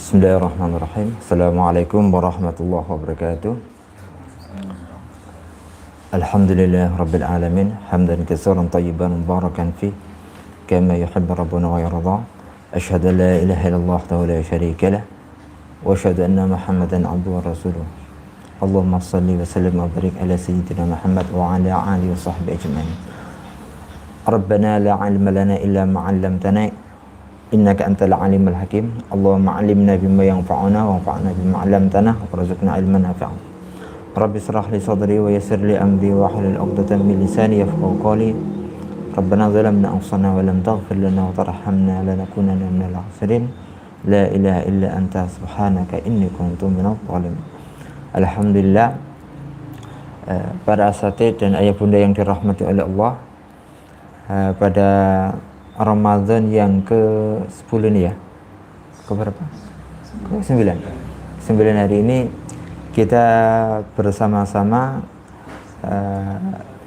Bismillahirrahmanirrahim. Assalamualaikum warahmatullahi wabarakatuh. Alhamdulillah rabbil alamin. Hamdan katsiran tayyiban mubarakan fi kama yuhibbu rabbuna wa yarda. Asyhadu an la ilaha illallah wahdahu la syarika lah wa asyhadu anna Muhammadan abduhu wa rasuluh. Allahumma shalli wa sallim wa barik ala sayyidina Muhammad wa ala alihi wa sahbihi ajma'in. Rabbana la ilma lana illa ma 'allamtana innaka antal alimul hakim. Allahumma 'allimna bima yanfa'una wa anfa'na bima 'allamtana warzuqna ilman nafi'an. Rabbi shrah li sadri wa yassir li amri wa hlul 'uqdatam min lisani yafqahu qawli. Rabbana zalamna anfusana wa lam taghfir lana wa tarhamna lanakunanna minal khasirin. La ilaha illa anta subhanaka inni kuntu minadh dhalimin. Alhamdulillah, para asatidz dan ayah bunda yang dirahmati oleh Allah, pada Ramadan yang ke-10 ini ya, ke-berapa? Ke-9 hari ini kita bersama-sama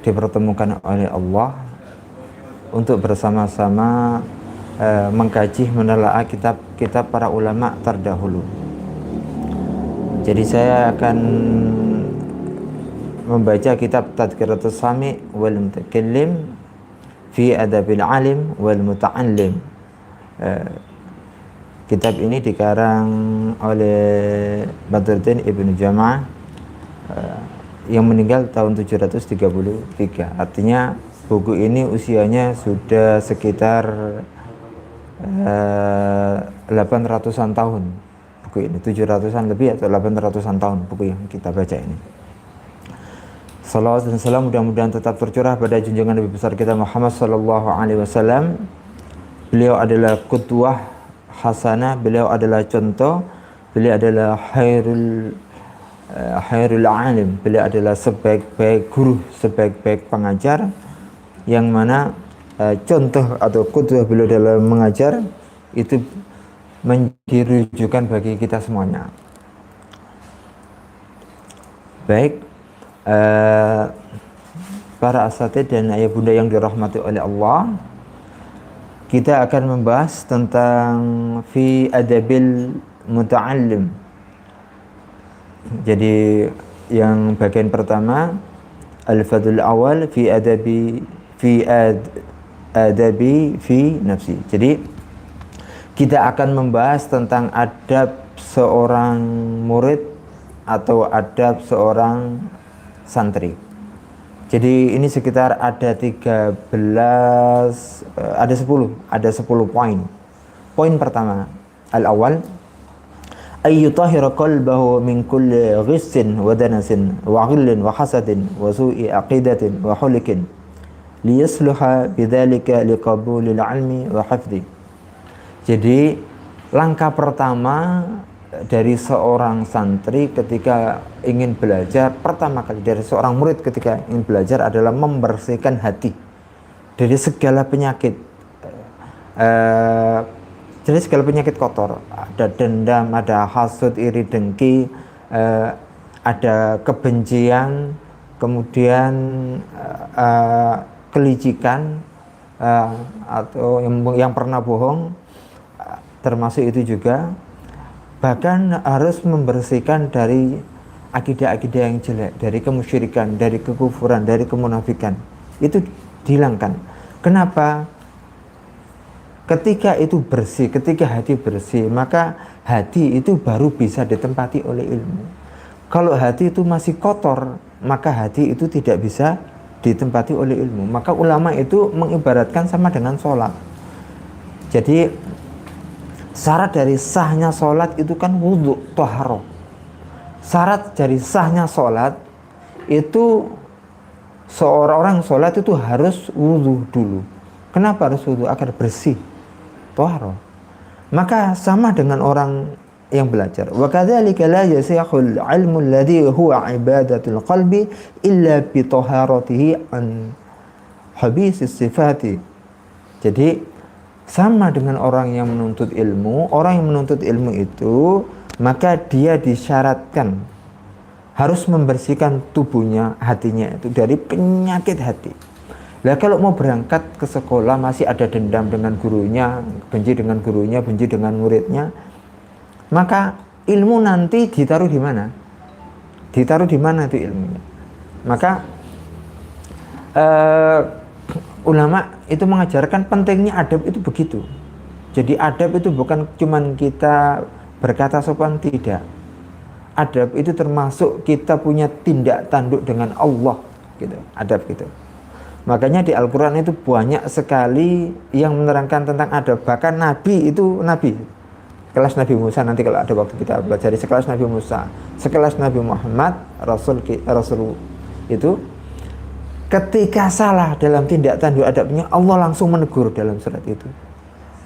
dipertemukan oleh Allah untuk bersama-sama mengkaji, menelaah kitab-kitab para ulama terdahulu. Jadi saya akan membaca kitab Tadhkiratus Sami' wal Mutakallim fi adabil alim wal muta'allim. Kitab ini dikarang oleh Badruddin Ibnu Jama'ah yang meninggal tahun 733. Artinya buku ini usianya sudah sekitar 800-an tahun. Buku ini 700-an lebih atau 800-an tahun buku yang kita baca ini. Salawat dan salam mudah-mudahan tetap tercurah pada junjungan Nabi besar kita Muhammad sallallahu alaihi wasallam. Beliau adalah qudwah hasanah, beliau adalah contoh, beliau adalah khairul alim, beliau adalah sebaik-baik guru, sebaik-baik pengajar, yang mana contoh atau qudwah beliau dalam mengajar itu menjadi rujukan bagi kita semuanya. Baik, para asatidz dan ayah bunda yang dirahmati oleh Allah, kita akan membahas tentang fi adabil muta'allim. Jadi yang bagian pertama, al-fadlul awal fi adabi fi nafsi. Jadi kita akan membahas tentang adab seorang murid atau adab seorang santri. Jadi ini sekitar ada 10 poin. Poin pertama, al-awwal ayyutahhira qalbahu min kulli ghissin wa danasin wa ghillin wa hasadin wa su'i aqidatin wa hulikin liyasluha bidzalika liqabulil ilmi wa hifdhi. Jadi langkah pertama dari seorang santri ketika ingin belajar, pertama kali dari seorang murid ketika ingin belajar adalah membersihkan hati dari segala penyakit, dari segala penyakit kotor. Ada dendam, ada hasud, iri, dengki, ada kebencian, kemudian kelicikan, atau yang pernah bohong, termasuk itu juga. Bahkan harus membersihkan dari akidah-akidah yang jelek, dari kemusyrikan, dari kekufuran, dari kemunafikan. Itu dihilangkan. Kenapa? Ketika itu bersih, ketika hati bersih, maka hati itu baru bisa ditempati oleh ilmu. Kalau hati itu masih kotor, maka hati itu tidak bisa ditempati oleh ilmu. Maka ulama itu mengibaratkan sama dengan sholat. Jadi syarat dari sahnya sholat itu kan wudhu, toharoh. Syarat dari sahnya sholat itu seorang sholat itu harus wudhu dulu. Kenapa harus wudhu? Agar bersih, toharoh. Maka sama dengan orang yang belajar. Wa kadzalika la yasihul ilmu alladhi huwa ibadatul qalbi illa bi taharatihi an habisis sifati. Jadi sama dengan orang yang menuntut ilmu. Orang yang menuntut ilmu itu, maka dia disyaratkan harus membersihkan tubuhnya, hatinya itu dari penyakit hati. Lah kalau mau berangkat ke sekolah masih ada dendam dengan gurunya, benci dengan gurunya, benci dengan muridnya, maka ilmu nanti ditaruh di mana? Ditaruh di mana itu ilmunya? Maka ulama itu mengajarkan pentingnya adab itu begitu. Jadi adab itu bukan cuman kita berkata sopan, tidak. Adab itu termasuk kita punya tindak tanduk dengan Allah gitu. Adab gitu. Makanya di Al-Quran itu banyak sekali yang menerangkan tentang adab. Bahkan Nabi itu Nabi kelas Nabi Musa, nanti kalau ada waktu kita belajar sekelas Nabi Musa, sekelas Nabi Muhammad, Rasul itu ketika salah dalam tindak tanduk adabnya, Allah langsung menegur dalam surat itu.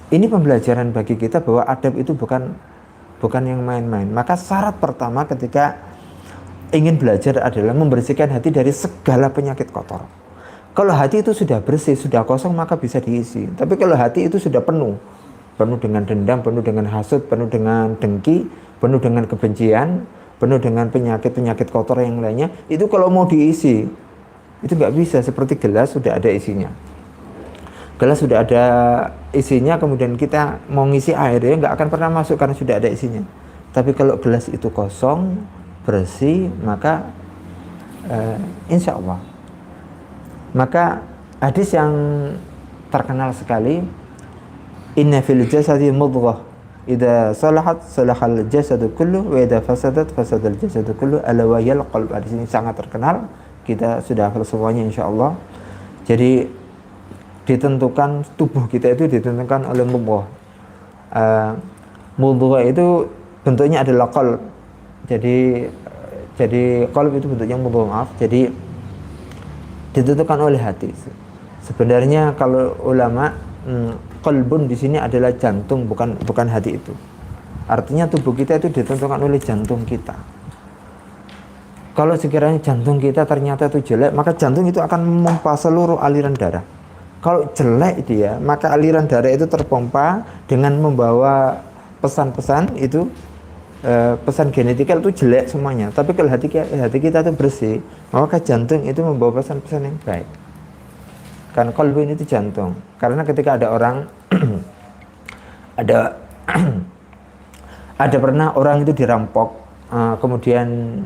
Ini pembelajaran bagi kita bahwa adab itu bukan yang main-main. Maka syarat pertama ketika ingin belajar adalah membersihkan hati dari segala penyakit kotor. Kalau hati itu sudah bersih, sudah kosong, maka bisa diisi. Tapi kalau hati itu sudah penuh dengan dendam, penuh dengan hasud, penuh dengan dengki, penuh dengan kebencian, penuh dengan penyakit-penyakit kotor yang lainnya, itu kalau mau diisi, itu nggak bisa. Seperti gelas sudah ada isinya. Gelas sudah ada isinya, kemudian kita mau ngisi air, ya nggak akan pernah masuk karena sudah ada isinya. Tapi kalau gelas itu kosong, bersih, maka insya Allah. Maka hadis yang terkenal sekali, inna fil jasadi mudghah idza salahat salahal jasadu kullu wa idza fasadat fasadal jasadu kullu ala wa yal qalb. Hadis ini sangat terkenal, kita sudah hafal semuanya insyaallah. Jadi ditentukan tubuh kita itu ditentukan oleh mudghah. Mudghah itu bentuknya adalah qalb. Jadi qalb itu bentuknya mudghah, maaf. Jadi ditentukan oleh hati. Sebenarnya kalau ulama qalbun di sini adalah jantung, bukan hati itu. Artinya tubuh kita itu ditentukan oleh jantung kita. Kalau sekiranya jantung kita ternyata itu jelek, maka jantung itu akan memompa seluruh aliran darah. Kalau jelek dia, maka aliran darah itu terpompa dengan membawa pesan-pesan itu, pesan genetikal itu jelek semuanya. Tapi kalau hati kita itu bersih, maka jantung itu membawa pesan-pesan yang baik. Kan qalbu ini itu jantung. Karena ketika ada orang ada pernah orang itu dirampok, kemudian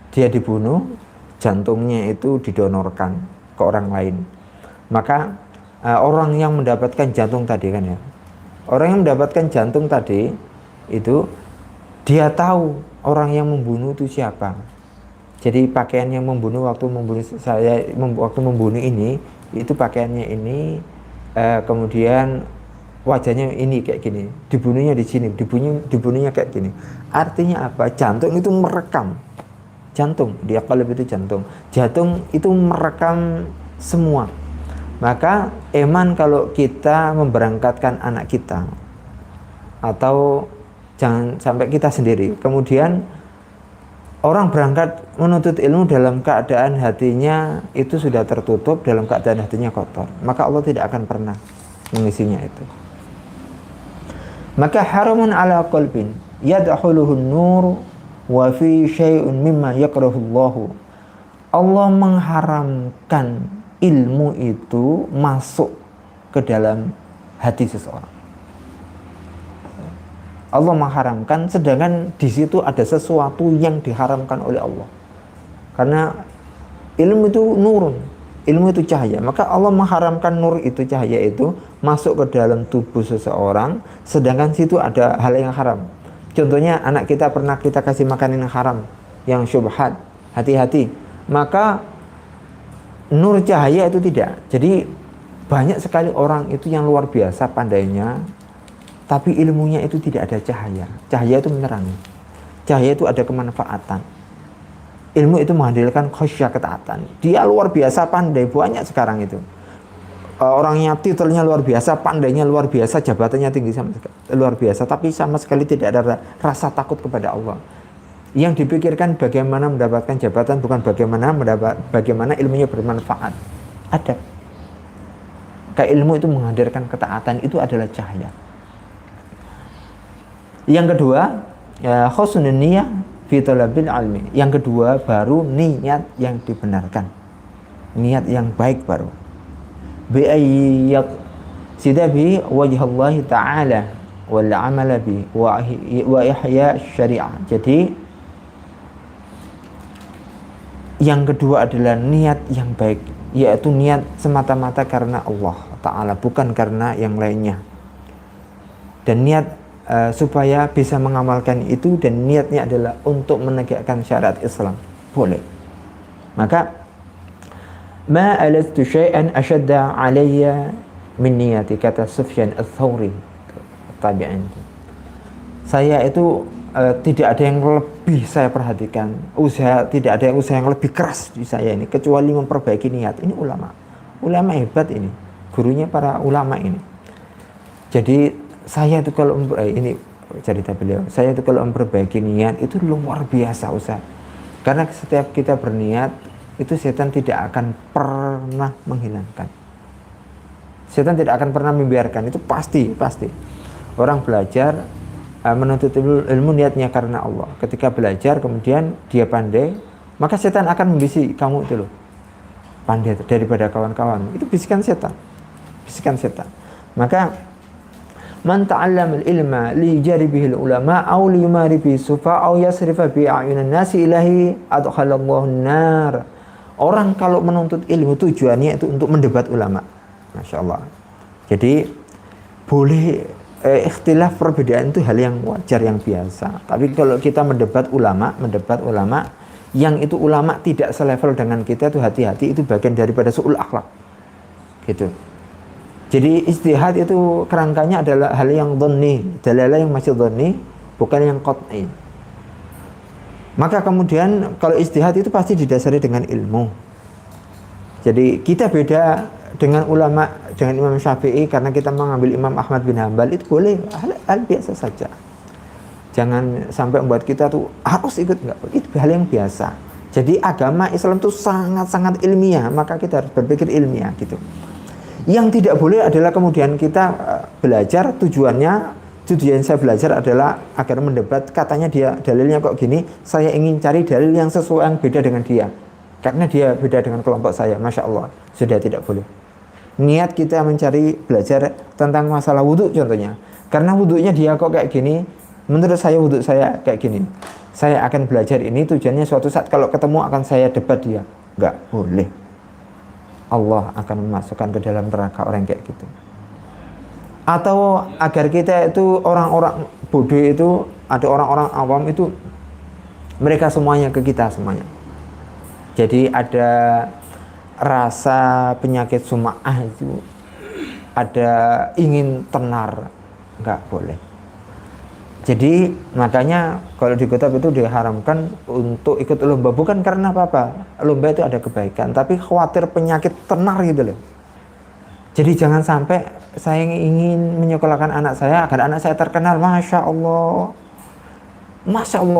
dia dibunuh, jantungnya itu didonorkan ke orang lain. Maka orang yang mendapatkan jantung tadi kan ya, orang yang mendapatkan jantung tadi itu dia tahu orang yang membunuh itu siapa. Jadi pakaian yang membunuh waktu membunuh ini, itu pakaiannya ini, kemudian wajahnya ini kayak gini, dibunuhnya di sini, dibunuhnya kayak gini. Artinya apa? Jantung itu merekam. Jantung, dia qalb itu jantung. Jantung itu merekam semua. Maka eman kalau kita memberangkatkan anak kita, atau jangan sampai kita sendiri, kemudian orang berangkat menuntut ilmu dalam keadaan hatinya itu sudah tertutup, dalam keadaan hatinya kotor, maka Allah tidak akan pernah mengisinya itu. Maka haramun ala qalbin yadkhuluhun nur wa fi syai'un mimma yakrahullahu. Allah mengharamkan ilmu itu masuk ke dalam hati seseorang. Allah mengharamkan, sedangkan di situ ada sesuatu yang diharamkan oleh Allah. Karena ilmu itu nurun, ilmu itu cahaya. Maka Allah mengharamkan nur itu, cahaya itu masuk ke dalam tubuh seseorang, sedangkan situ ada hal yang haram. Contohnya anak kita pernah kita kasih makan yang haram, yang syubhat, hati-hati. Maka nur cahaya itu tidak. Jadi banyak sekali orang itu yang luar biasa pandainya, tapi ilmunya itu tidak ada cahaya. Cahaya itu menerangi. Cahaya itu ada kemanfaatan. Ilmu itu menghadirkan khasyah, ketaatan. Dia luar biasa pandai, banyak sekarang itu. Orangnya titelnya luar biasa, pandainya luar biasa, jabatannya tinggi luar biasa, tapi sama sekali tidak ada rasa takut kepada Allah. Yang dipikirkan bagaimana mendapatkan jabatan, bukan bagaimana ilmunya bermanfaat. Ada. Kayak ilmu itu menghadirkan ketaatan, itu adalah cahaya. Yang kedua, ya husnul niyah fi talabil ilmi. Yang kedua baru niat yang dibenarkan. Niat yang baik baru. Bi ayyaq sidabi wajhallahi ta'ala wal amala bi wa ihya syariah. Jadi yang kedua adalah niat yang baik, yaitu niat semata-mata karena Allah Ta'ala, bukan karena yang lainnya. Dan niat supaya bisa mengamalkan itu, dan niatnya adalah untuk menegakkan syariat Islam, boleh. Maka ma alaztu syai'an ashadda alayya min niyati, kata Sufyan ats-Tsauri tabi'in. Saya itu tidak ada yang lebih saya perhatikan, tidak ada usaha yang lebih keras di saya ini kecuali memperbaiki niat. Ini ulama hebat ini, gurunya para ulama ini. Jadi saya itu kalau ini cerita beliau, saya itu kalau memperbaiki niat itu luar biasa Ustaz. Karena setiap kita berniat itu setan tidak akan pernah menghilangkan. Setan tidak akan pernah membiarkan, itu pasti. Orang belajar menuntut ilmu niatnya karena Allah. Ketika belajar kemudian dia pandai, maka setan akan membisik, kamu itu loh pandai daripada kawan-kawan. Itu bisikan setan. Maka man ta'allama al-ilma li yajri bihi al-ulama aw li yumari bihi sufa aw yasrifa bi a'yunan nasi ilahi adkhalallahu an-nar. Orang kalau menuntut ilmu tujuannya itu untuk mendebat ulama. Masya Allah. Jadi boleh ikhtilaf, perbedaan itu hal yang wajar, yang biasa. Tapi kalau kita mendebat ulama yang itu ulama tidak selevel dengan kita, itu hati-hati, itu bagian daripada su'ul akhlak. Gitu. Jadi ijtihad itu kerangkanya adalah hal yang dhanni, dalalah yang masih dhanni, bukan yang qat'i. Maka kemudian kalau ijtihad itu pasti didasari dengan ilmu. Jadi kita beda dengan ulama, dengan Imam Syafi'i karena kita mengambil Imam Ahmad bin Hanbal, itu boleh, hal biasa saja. Jangan sampai membuat kita tuh harus ikut, enggak, itu hal yang biasa. Jadi agama Islam itu sangat-sangat ilmiah, maka kita harus berpikir ilmiah gitu. Yang tidak boleh adalah kemudian kita belajar tujuan saya belajar adalah agar mendebat, katanya dia dalilnya kok gini, saya ingin cari dalil yang sesuai, yang beda dengan dia karena dia beda dengan kelompok saya. Masya Allah, sudah tidak boleh. Niat kita mencari belajar tentang masalah wudhu contohnya, karena wudhunya dia kok kayak gini, menurut saya wudhu saya kayak gini, saya akan belajar ini, tujuannya suatu saat kalau ketemu akan saya debat dia. Enggak boleh. Allah akan memasukkan ke dalam neraka orang kayak gitu. Atau agar kita itu, orang-orang bodoh itu, ada orang-orang awam itu, mereka semuanya ke kita semuanya. Jadi ada rasa penyakit sum'ah itu, ada ingin tenar, nggak boleh. Jadi makanya kalau di kitab itu diharamkan untuk ikut lomba, bukan karena apa-apa, lomba itu ada kebaikan, tapi khawatir penyakit tenar gitu loh. Jadi jangan sampai saya ingin menyekolahkan anak saya agar anak saya terkenal, Masya Allah,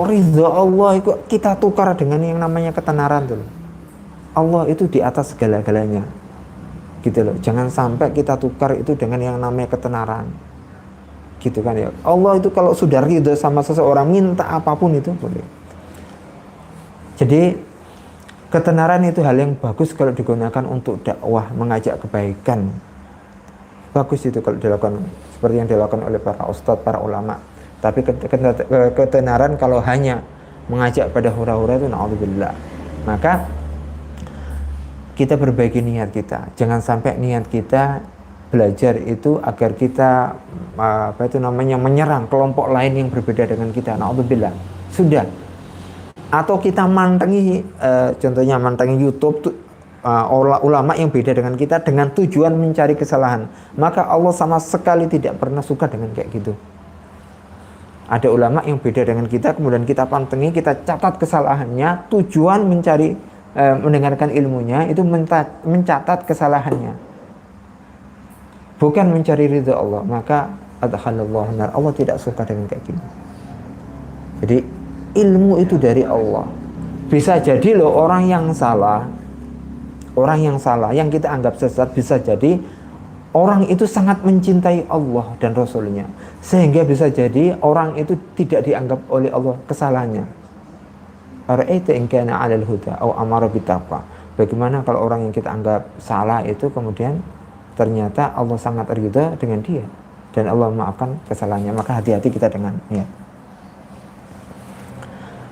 ridha Allah itu kita tukar dengan yang namanya ketenaran tuh. Allah itu di atas segala-galanya gitu loh. Jangan sampai kita tukar itu dengan yang namanya ketenaran gitu kan ya. Allah itu kalau sudah ridho sama seseorang, minta apapun itu boleh. Jadi ketenaran itu hal yang bagus kalau digunakan untuk dakwah, mengajak kebaikan. Bagus itu kalau dilakukan seperti yang dilakukan oleh para ustadz, para ulama. Tapi ketenaran kalau hanya mengajak pada hura-hura itu na'udzubillah. Maka kita perbaiki niat kita. Jangan sampai niat kita belajar itu agar kita menyerang kelompok lain yang berbeda dengan kita. Na'udzubillah. Sudah. Atau kita mantengi, contohnya mantengi YouTube ulama yang beda dengan kita dengan tujuan mencari kesalahan. Maka Allah sama sekali tidak pernah suka dengan kayak gitu. Ada ulama yang beda dengan kita, kemudian kita pantengi, kita catat kesalahannya, tujuan mencari mendengarkan ilmunya itu mencatat kesalahannya, bukan mencari ridha Allah. Maka adkhalallahu nar, Allah tidak suka dengan kayak gini. Jadi ilmu itu dari Allah. Bisa jadi loh orang yang salah, yang kita anggap sesat, bisa jadi orang itu sangat mencintai Allah dan Rasulnya, sehingga bisa jadi orang itu tidak dianggap oleh Allah kesalahannya. Ara'aita in kana 'alal huda aw amara bitaqwa. Bagaimana kalau orang yang kita anggap salah itu kemudian ternyata Allah sangat ridha dengan dia dan Allah memaafkan kesalahannya. Maka hati-hati kita dengan niat.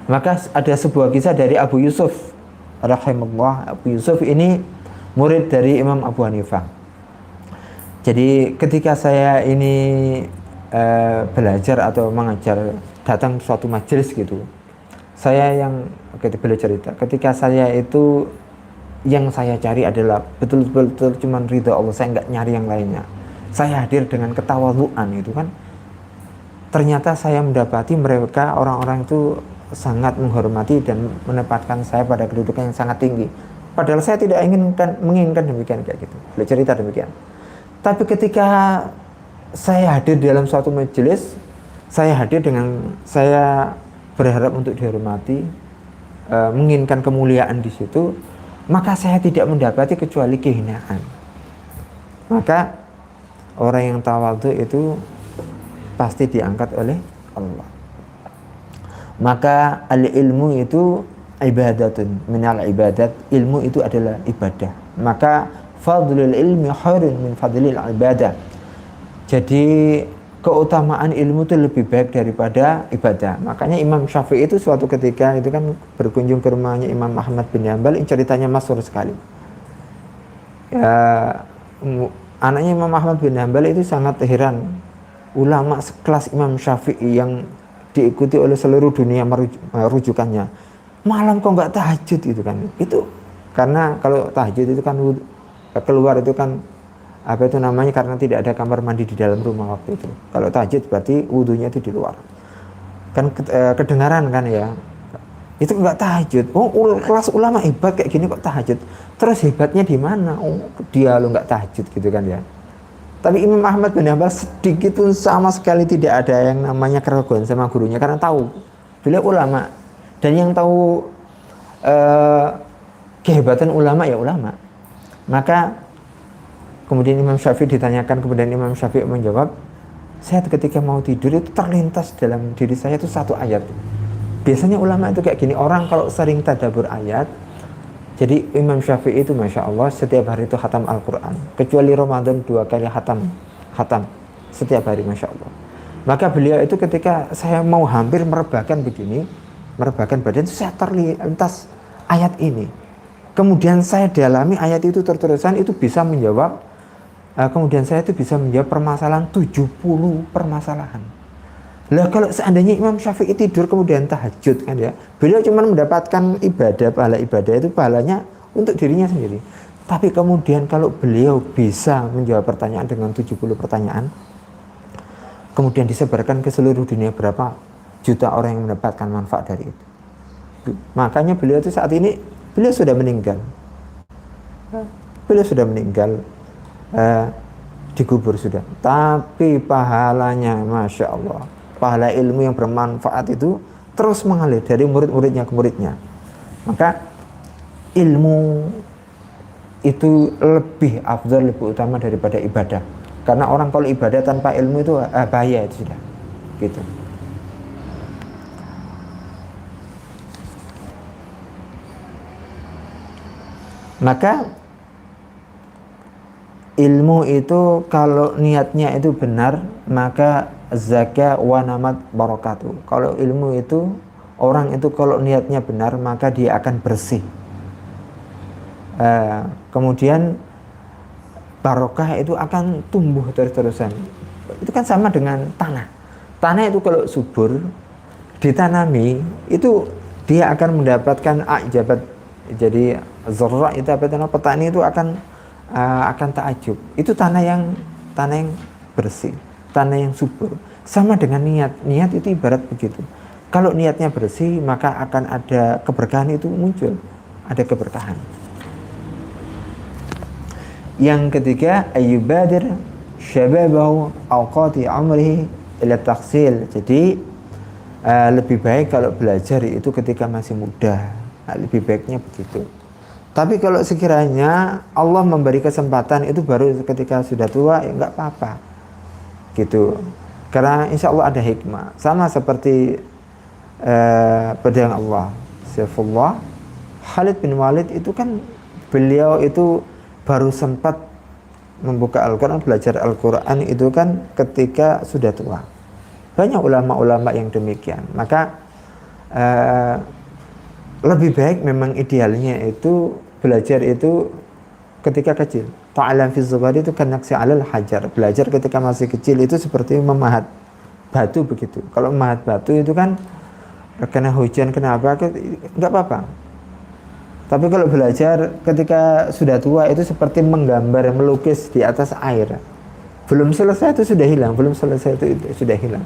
Maka ada sebuah kisah dari Abu Yusuf rahimahullah. Abu Yusuf ini murid dari Imam Abu Hanifah. Jadi ketika saya ini belajar atau mengajar, datang suatu majelis gitu, saya yang belajar cerita, ketika saya itu yang saya cari adalah betul-betul cuman ridha Allah, saya nggak nyari yang lainnya. Saya hadir dengan ketawadhuan itu kan, ternyata saya mendapati mereka orang-orang itu sangat menghormati dan menempatkan saya pada kedudukan yang sangat tinggi. Padahal saya tidak menginginkan demikian kayak gitu. Beliau cerita demikian. Tapi ketika saya hadir dalam suatu majelis, saya hadir dengan saya berharap untuk dihormati, menginginkan kemuliaan di situ, maka saya tidak mendapati kecuali kehinaan. Maka orang yang tawadhu itu pasti diangkat oleh Allah. Maka al-ilmu itu ibadatun minal ibadat, ilmu itu adalah ibadah. Maka fadlul ilmi khairun min fadlil ibadah. Jadi keutamaan ilmu itu lebih baik daripada ibadah. Makanya Imam Syafi'i itu suatu ketika itu kan berkunjung ke rumahnya Imam Ahmad bin Hanbal, ceritanya masyhur sekali. Ya, anaknya Imam Ahmad bin Hanbal itu sangat heran, ulama sekelas Imam Syafi'i yang diikuti oleh seluruh dunia rujukannya, malam kok nggak tahajud itu kan. Itu karena kalau tahajud itu kan keluar itu kan apa itu namanya, karena tidak ada kamar mandi di dalam rumah waktu itu. Kalau tahajud berarti wudhunya itu di luar kan, kedengaran kan ya, itu nggak tahajud. Oh, kelas ulama hebat kayak gini kok tahajud, terus hebatnya di mana? Oh, dia lo nggak tahajud gitu kan ya. Tapi Imam Ahmad bin Hanbal sedikit pun sama sekali tidak ada yang namanya keraguan sama gurunya, karena tahu beliau ulama, dan yang tahu kehebatan ulama ya ulama. Maka kemudian Imam Syafi'i ditanyakan, kemudian Imam Syafi'i menjawab, saya ketika mau tidur itu terlintas dalam diri saya itu satu ayat. Biasanya ulama itu kayak gini, orang kalau sering tadabbur ayat. Jadi Imam Syafi'i itu Masya Allah setiap hari itu khatam Al-Quran, kecuali Ramadan 2 kali khatam setiap hari Masya Allah. Maka beliau itu ketika saya mau hampir merebahkan begini, merebahkan badan, saya terlintas ayat ini. Kemudian saya dalami ayat itu terus-terusan, itu bisa menjawab, kemudian saya itu bisa menjawab permasalahan 70 permasalahan. Lah kalau seandainya Imam Syafi'i tidur kemudian tahajud kan ya, beliau cuma mendapatkan pahala ibadah itu pahalanya untuk dirinya sendiri. Tapi kemudian kalau beliau bisa menjawab pertanyaan dengan 70 pertanyaan, kemudian disebarkan ke seluruh dunia, berapa juta orang yang mendapatkan manfaat dari itu. Makanya beliau itu saat ini, beliau sudah meninggal. Beliau sudah meninggal, dikubur sudah. Tapi pahalanya Masya Allah, pahala ilmu yang bermanfaat itu terus mengalir dari murid-muridnya ke muridnya. Maka ilmu itu lebih afdal, lebih utama daripada ibadah. Karena orang kalau ibadah tanpa ilmu itu bahaya itu sudah. Gitu. Maka ilmu itu kalau niatnya itu benar, maka zakah wa namat barakatuh. Kalau ilmu itu, orang itu kalau niatnya benar maka dia akan bersih. Kemudian barokah itu akan tumbuh terus-terusan. Itu kan sama dengan tanah. Tanah itu kalau subur ditanami itu dia akan mendapatkan ajabat. Jadi zarra itu apa itu, petani itu akan takjub. Itu tanah yang bersih, tanah yang subur. Sama dengan niat itu ibarat begitu. Kalau niatnya bersih maka akan ada keberkahan, itu muncul, ada keberkahan. Yang ketiga, ayyubadir syababahu awqati amrihi ila taksil. Jadi lebih baik kalau belajar itu ketika masih muda, lebih baiknya begitu. Tapi kalau sekiranya Allah memberi kesempatan itu baru ketika sudah tua, ya nggak apa-apa gitu. Karena insya Allah ada hikmah. Sama seperti pedang Allah, Saifullah Khalid bin Walid itu kan beliau itu baru sempat membuka Al-Quran, belajar Al-Quran itu kan ketika sudah tua. Banyak ulama-ulama yang demikian. Maka lebih baik memang idealnya itu belajar itu ketika kecil. Ta'alam fi zubadi itu kan naksi alal hajar. Belajar ketika masih kecil itu seperti memahat batu begitu. Kalau memahat batu itu kan kena hujan, kena apa, enggak apa-apa. Tapi kalau belajar ketika sudah tua itu seperti menggambar, melukis di atas air. Belum selesai itu sudah hilang, belum selesai itu sudah hilang.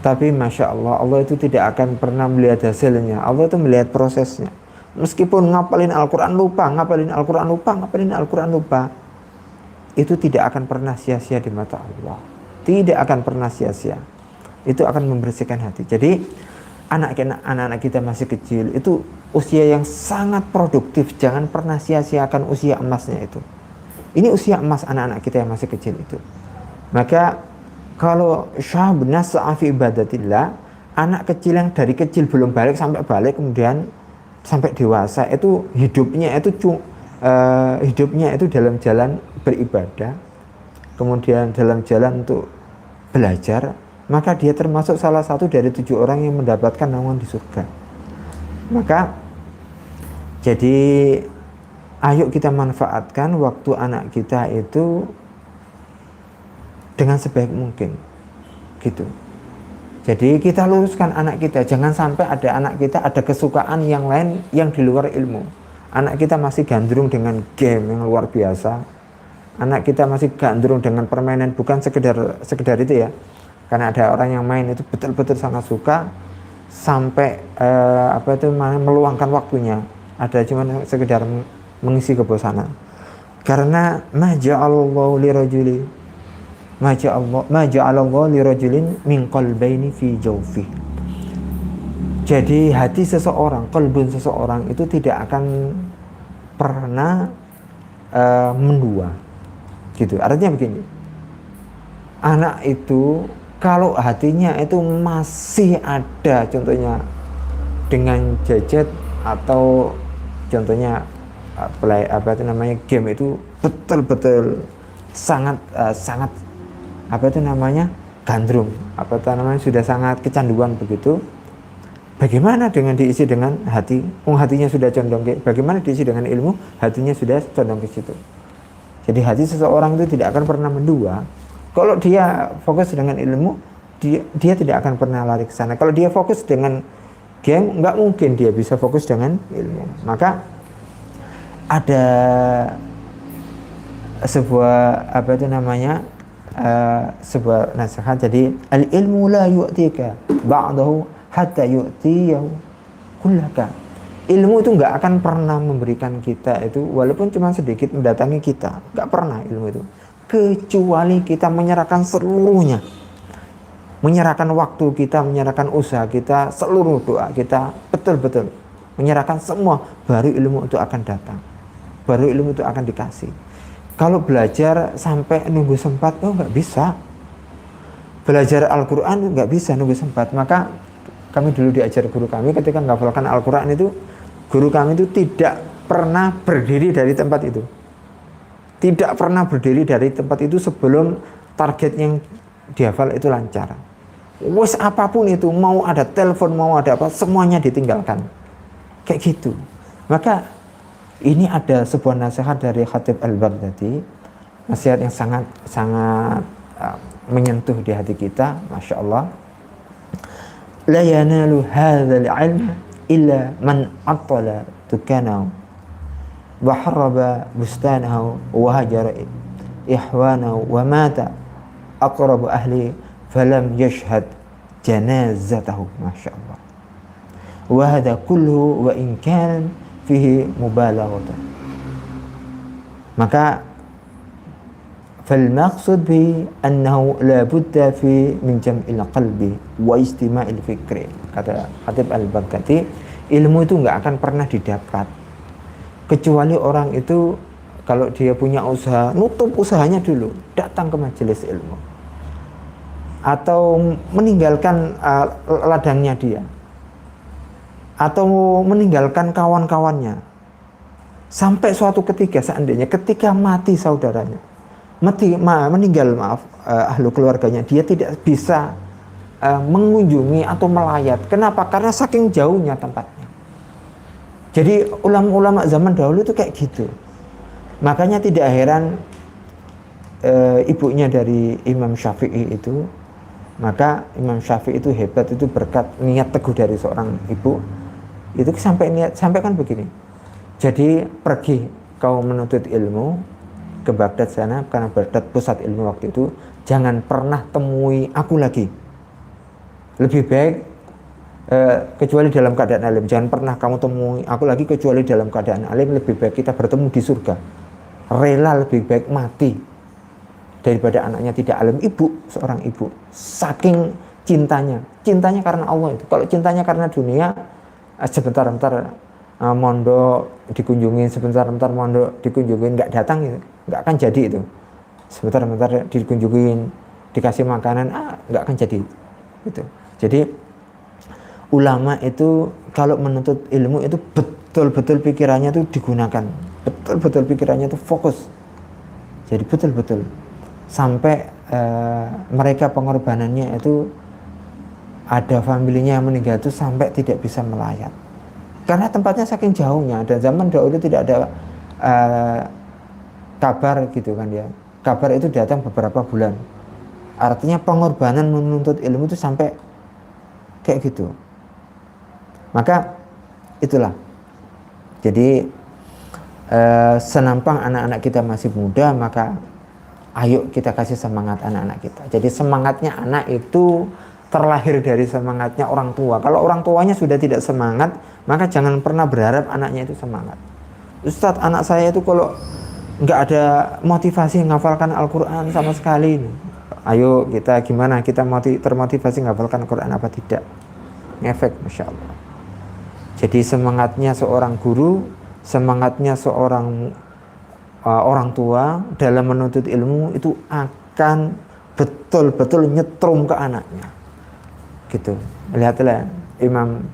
Tapi Masya Allah, Allah itu tidak akan pernah melihat hasilnya. Allah itu melihat prosesnya. Meskipun ngapalin Al-Quran lupa, ngapalin Al-Quran lupa, ngapalin Al-Quran lupa, itu tidak akan pernah sia-sia di mata Allah. Tidak akan pernah sia-sia. Itu akan membersihkan hati. Jadi anak-anak kita masih kecil itu usia yang sangat produktif. Jangan pernah sia-siakan usia emasnya itu. Ini usia emas anak-anak kita yang masih kecil itu. Maka kalau syab nas'a fi ibadatillah, anak kecil yang dari kecil belum balik sampai balik kemudian sampai dewasa itu hidupnya itu dalam jalan beribadah, kemudian dalam jalan untuk belajar, maka dia termasuk salah satu dari 7 orang yang mendapatkan naungan di surga. Maka jadi ayo kita manfaatkan waktu anak kita itu dengan sebaik mungkin gitu. Jadi kita luruskan anak kita, jangan sampai ada anak kita ada kesukaan yang lain yang di luar ilmu. Anak kita masih gandrung dengan game yang luar biasa. Anak kita masih gandrung dengan permainan, bukan sekedar itu ya. Karena ada orang yang main itu betul-betul sangat suka sampai meluangkan waktunya. Ada cuma sekedar mengisi kebosanan. Karena ma ja'alallahu lirajulin min qalbaini fi jawfi. Jadi hati seseorang, qalbun seseorang itu tidak akan pernah mendua. Gitu. Artinya begini. Anak itu kalau hatinya itu masih ada, contohnya dengan gadget atau contohnya game itu betul-betul sangat gandrung, sudah sangat kecanduan begitu. Bagaimana dengan diisi dengan hati? Hatinya sudah condong ke, bagaimana diisi dengan ilmu? Hatinya sudah condong ke situ. Jadi hati seseorang itu tidak akan pernah mendua. Kalau dia fokus dengan ilmu, dia tidak akan pernah lari ke sana. Kalau dia fokus dengan game, nggak mungkin dia bisa fokus dengan ilmu. Maka ada sebuah sebuah nasihat. Jadi al ilmu la yu'tika ba'dahu hatta yu'tiyahu kullaka. Ilmu itu nggak akan pernah memberikan kita itu walaupun cuma sedikit mendatangi kita, nggak pernah ilmu itu, kecuali kita menyerahkan seluruhnya, menyerahkan waktu kita, menyerahkan usaha kita, seluruh doa kita, betul-betul menyerahkan semua, baru ilmu itu akan datang, baru ilmu itu akan dikasih. Kalau belajar sampai nunggu sempat, nggak bisa. Belajar Al-Quran nggak bisa nunggu sempat. Maka kami dulu diajar guru kami ketika menghafalkan Al-Quran itu, guru kami itu tidak pernah berdiri dari tempat itu. Tidak pernah berdiri dari tempat itu sebelum target yang dihafal itu lancar. Wes apapun itu, mau ada telepon, mau ada apa, semuanya ditinggalkan. Kayak gitu. Maka ini ada sebuah nasihat dari Khatib Al-Baghdadi, nasihat yang sangat menyentuh di hati kita, Masya Allah. La yanalu hadzal ilm illa man attala tukanahu wa harraba bustanahu wa hajara ihwanahu wa mata aqrabu ahli falam yashhad janazatahu. Masya Allah. Wa hadha kulluhu wa in kana fihi mubalaghatan. Maka fal maqsud bi annahu la budda fi min jam'il qalbi wa istima'il fikri. Kata Khatib Al-Baghdadi, ilmu itu enggak akan pernah didapat kecuali orang itu kalau dia punya usaha, nutup usahanya dulu, datang ke majelis ilmu atau meninggalkan ladangnya dia, atau meninggalkan kawan-kawannya, sampai suatu ketika seandainya ketika mati saudaranya, meninggal, ahlu keluarganya, dia tidak bisa mengunjungi atau melayat. Kenapa? Karena saking jauhnya tempatnya. Jadi ulama-ulama zaman dahulu itu kayak gitu. Makanya tidak heran ibunya dari Imam Syafi'i itu, maka Imam Syafi'i itu hebat, itu berkat niat teguh dari seorang ibu. Itu sampai kan begini. Jadi pergi kau menuntut ilmu ke Baghdad sana, karena Baghdad pusat ilmu waktu itu, jangan pernah temui aku lagi. Lebih baik kecuali dalam keadaan alim, jangan pernah kamu temui aku lagi kecuali dalam keadaan alim. Lebih baik kita bertemu di surga. Rela lebih baik mati daripada anaknya tidak alim. Seorang ibu, saking cintanya karena Allah itu. Kalau cintanya karena dunia, sebentar-bentar mondok dikunjungin, sebentar-bentar mondok dikunjungin, nggak datang itu, nggak akan jadi itu. Sebentar-bentar dikunjungin, dikasih makanan, nggak akan jadi gitu. Jadi ulama itu kalau menuntut ilmu itu betul-betul pikirannya itu digunakan, betul-betul pikirannya itu fokus. Jadi betul-betul sampai mereka pengorbanannya itu, ada familinya yang meninggal itu sampai tidak bisa melayat karena tempatnya saking jauhnya. Dan zaman dahulu tidak ada kabar gitu kan ya. Kabar itu datang beberapa bulan. Artinya pengorbanan menuntut ilmu itu sampai kayak gitu. Maka itulah. Jadi senampang anak-anak kita masih muda, maka ayo kita kasih semangat anak-anak kita. Jadi semangatnya anak itu terlahir dari semangatnya orang tua. Kalau orang tuanya sudah tidak semangat, maka jangan pernah berharap anaknya itu semangat. Ustadz, anak saya itu kalau nggak ada motivasi menghafalkan Al-Quran sama sekali. Ayo kita gimana? Kita termotivasi menghafalkan Al-Quran apa tidak? Ngefek, Masya Allah. Jadi semangatnya seorang guru, semangatnya seorang orang tua dalam menuntut ilmu itu akan betul-betul nyetrum ke anaknya. Gitu. Lihatlah Imam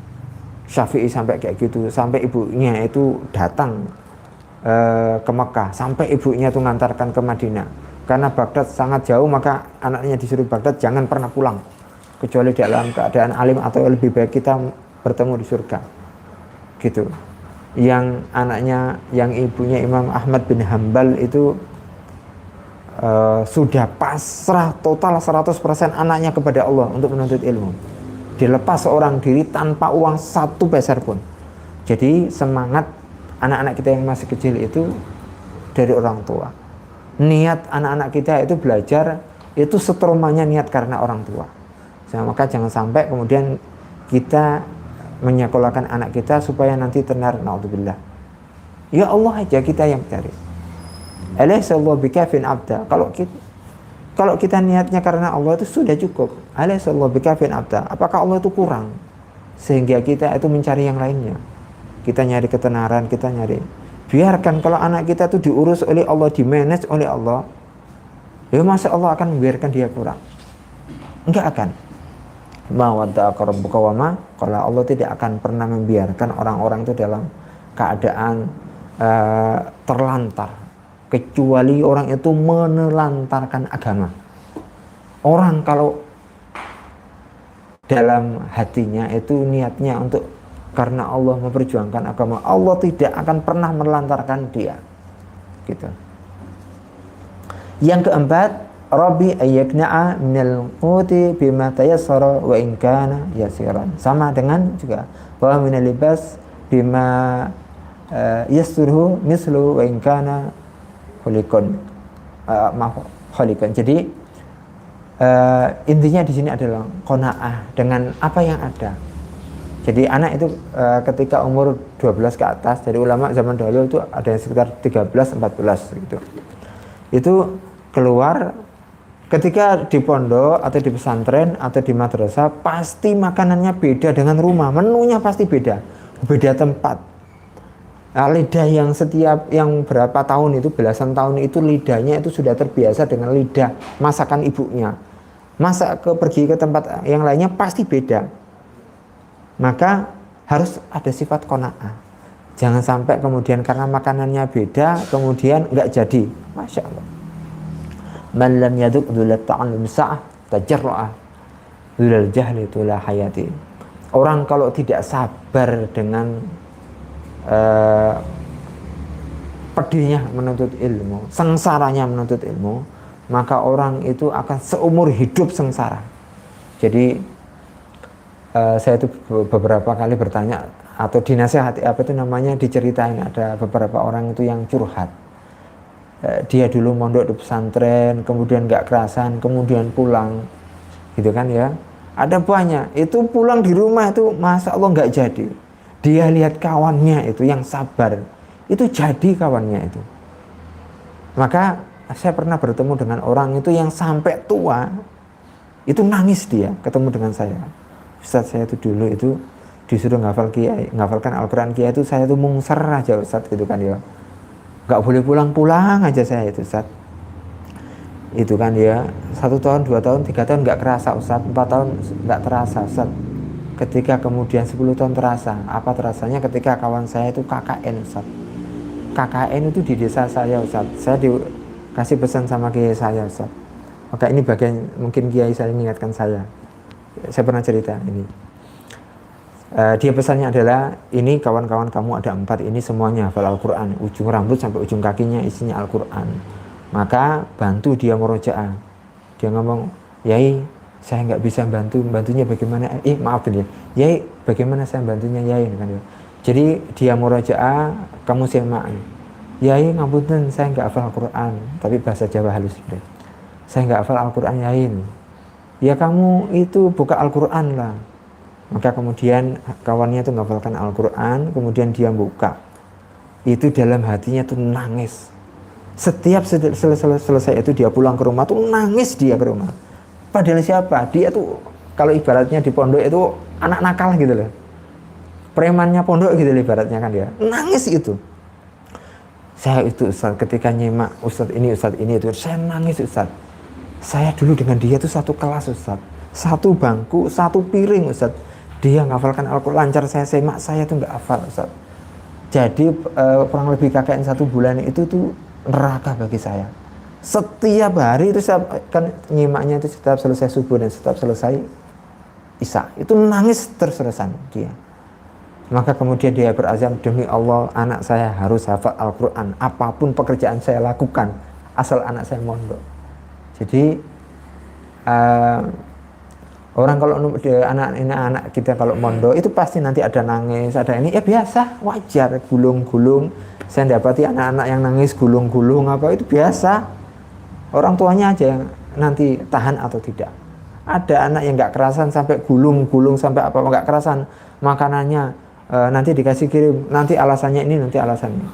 Syafi'i sampai kayak gitu, sampai ibunya itu datang ke Mekah, sampai ibunya itu ngantarkan ke Madinah. Karena Baghdad sangat jauh, maka anaknya disuruh Baghdad jangan pernah pulang kecuali dalam keadaan alim, atau lebih baik kita bertemu di surga. Gitu. Yang anaknya, yang ibunya Imam Ahmad bin Hambal itu sudah pasrah total 100% anaknya kepada Allah untuk menuntut ilmu. Dilepas seorang diri tanpa uang 1 peser pun. Jadi semangat anak-anak kita yang masih kecil itu dari orang tua. Niat anak-anak kita itu belajar itu seterusnya niat karena orang tua. Maka jangan sampai kemudian kita menyekolahkan anak kita supaya nanti tenar, naudzubillah. Ya Allah aja kita yang cari. Alaysa Allah bikafin abda. Kalau kita niatnya karena Allah itu sudah cukup. Alaysa Allah bikafin abda. Apakah Allah itu kurang sehingga kita itu mencari yang lainnya? Kita nyari ketenaran, kita nyari. Biarkan kalau anak kita itu diurus oleh Allah, dimanage oleh Allah, ya masa Allah akan membiarkan dia kurang? Enggak akan. Ma wadda'aka rabbuka wa ma qala. Allah tidak akan pernah membiarkan orang-orang itu dalam keadaan terlantar, kecuali orang itu menelantarkan agama. Orang kalau dalam hatinya itu niatnya untuk karena Allah memperjuangkan agama, Allah tidak akan pernah menelantarkan dia. Gitu. Yang keempat, Rabbi ayyakna'a minal quti bima tayassara wa in kana yasiran. Sama dengan juga bahwa minal libas bima yasturuhu mislu wa in kana khuliqan. Jadi intinya di sini adalah qanaah dengan apa yang ada. Jadi anak itu ketika umur 12 ke atas, dari ulama zaman dahulu itu ada yang sekitar 13-14 gitu. Itu keluar ketika di pondok atau di pesantren atau di madrasah, pasti makanannya beda dengan rumah, menunya pasti beda tempat. Nah, lidah yang berapa tahun itu, belasan tahun itu lidahnya itu sudah terbiasa dengan lidah masakan ibunya. Pergi ke tempat yang lainnya pasti beda. Maka harus ada sifat qanaah. Jangan sampai kemudian karena makanannya beda kemudian enggak jadi. Masya Allah. Man lam yaduk dhulat ta'allum sa'ah tajarra'ah dhulal jahli tula hayati. Orang kalau tidak sabar dengan pedihnya menuntut ilmu, sengsaranya menuntut ilmu, maka orang itu akan seumur hidup sengsara. Jadi saya itu beberapa kali bertanya atau dinasihati, diceritain ada beberapa orang itu yang curhat. Dia dulu mondok di pesantren, kemudian nggak kerasan, kemudian pulang, gitu kan ya. Ada banyak itu pulang di rumah itu, masya Allah nggak jadi. Dia lihat kawannya itu yang sabar, itu jadi kawannya itu. Maka saya pernah bertemu dengan orang itu yang sampai tua itu nangis dia ketemu dengan saya. Ustaz, saya itu dulu itu disuruh ngafalkan Al-Quran Kiai itu, saya itu mungser aja Ustaz, gitu kan ya. Gak boleh pulang-pulang aja saya itu Ustaz. Itu kan ya, 1 tahun, 2 tahun, 3 tahun gak kerasa Ustaz, 4 tahun gak terasa Ustaz. Ketika kemudian 10 tahun terasa. Apa terasanya? Ketika kawan saya itu KKN Ustaz. KKN itu di desa saya Ustaz. Saya dikasih pesan sama kiai saya Ustaz. Maka ini bagian mungkin kiai saya mengingatkan saya. Saya pernah cerita ini. Dia pesannya adalah, ini kawan-kawan kamu ada 4, ini semuanya hafal Al-Quran, ujung rambut sampai ujung kakinya isinya Al-Quran. Maka bantu dia murojaah. Dia ngomong, Yai, saya nggak bisa bantunya bagaimana? Maaf ya, Yai, bagaimana saya bantunya Yai? Jadi dia murojaah, kamu semak. Yai, ngapunten, saya nggak hafal Al-Quran, tapi bahasa Jawa halus. Saya nggak hafal Al-Quran, Yai. Ya kamu itu buka Al-Quran lah. Maka kemudian kawannya itu menghafalkan Al-Quran, kemudian dia buka. Itu dalam hatinya tuh nangis. Setiap selesai itu dia pulang ke rumah tuh nangis dia ke rumah. Padahal siapa? Dia tuh kalau ibaratnya di pondok itu anak nakal gitu loh. Premannya pondok gitu loh ibaratnya kan dia. Nangis itu. Saya itu Ustaz, ketika nyimak Ustaz ini itu, saya nangis Ustaz. Saya dulu dengan dia tuh satu kelas Ustaz. Satu bangku, satu piring Ustaz. Dia ngafalkan Al-Quran lancar, saya semak, saya tuh nggak hafal Ustaz. Jadi kurang lebih KKN 1 bulan itu tuh neraka bagi saya. Setiap hari itu saya kan nyimaknya itu setiap selesai subuh dan setiap selesai isya. Itu nangis terus-terusan dia. Maka kemudian dia berazam, demi Allah anak saya harus hafal Al-Quran. Apapun pekerjaan saya lakukan, asal anak saya mondok. Jadi orang kalau anak kita kalau mondok itu pasti nanti ada nangis, ada ini, ya biasa, wajar, gulung-gulung. Saya dapati anak-anak yang nangis gulung-gulung apa itu biasa. Orang tuanya aja yang nanti tahan atau tidak. Ada anak yang nggak kerasan sampai gulung-gulung sampai apa nggak kerasan makanannya, nanti dikasih kirim, nanti alasannya ini, nanti alasannya.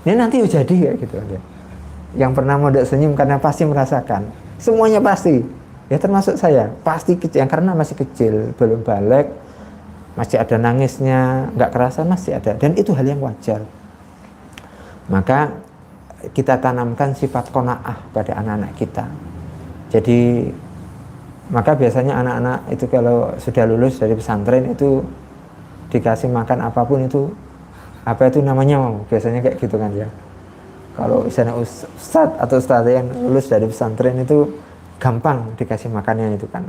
Ini nanti jadi kayak gitu aja. Yang pernah mondok senyum karena pasti merasakan. Semuanya pasti. Ya termasuk saya, pasti kecil, karena masih kecil, belum balik, masih ada nangisnya, nggak kerasa masih ada, dan itu hal yang wajar. Maka kita tanamkan sifat qanaah pada anak-anak kita. Jadi maka biasanya anak-anak itu kalau sudah lulus dari pesantren itu dikasih makan apapun itu, apa itu namanya, biasanya kayak gitu kan ya. Kalau misalnya ustadz atau ustadz yang lulus dari pesantren itu gampang dikasih makannya itu kan,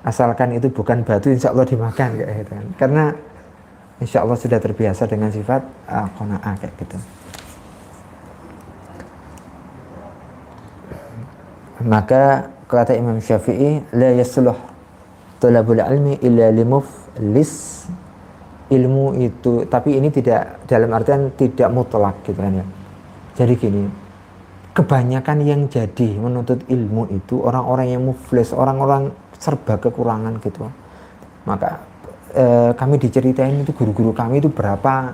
asalkan itu bukan batu, insya Allah dimakan kayak gitu kan, karena insya Allah sudah terbiasa dengan sifat qanaah kayak gitu. Maka kata Imam Syafi'i, la yasluh talabul ilmi illa limuflis. Ilmu itu, tapi ini tidak dalam artian tidak mutlak gitu kan ya. Jadi gini, kebanyakan yang jadi menuntut ilmu itu orang-orang yang muflis, orang-orang serba kekurangan gitu. Maka kami diceritain itu guru-guru kami itu berapa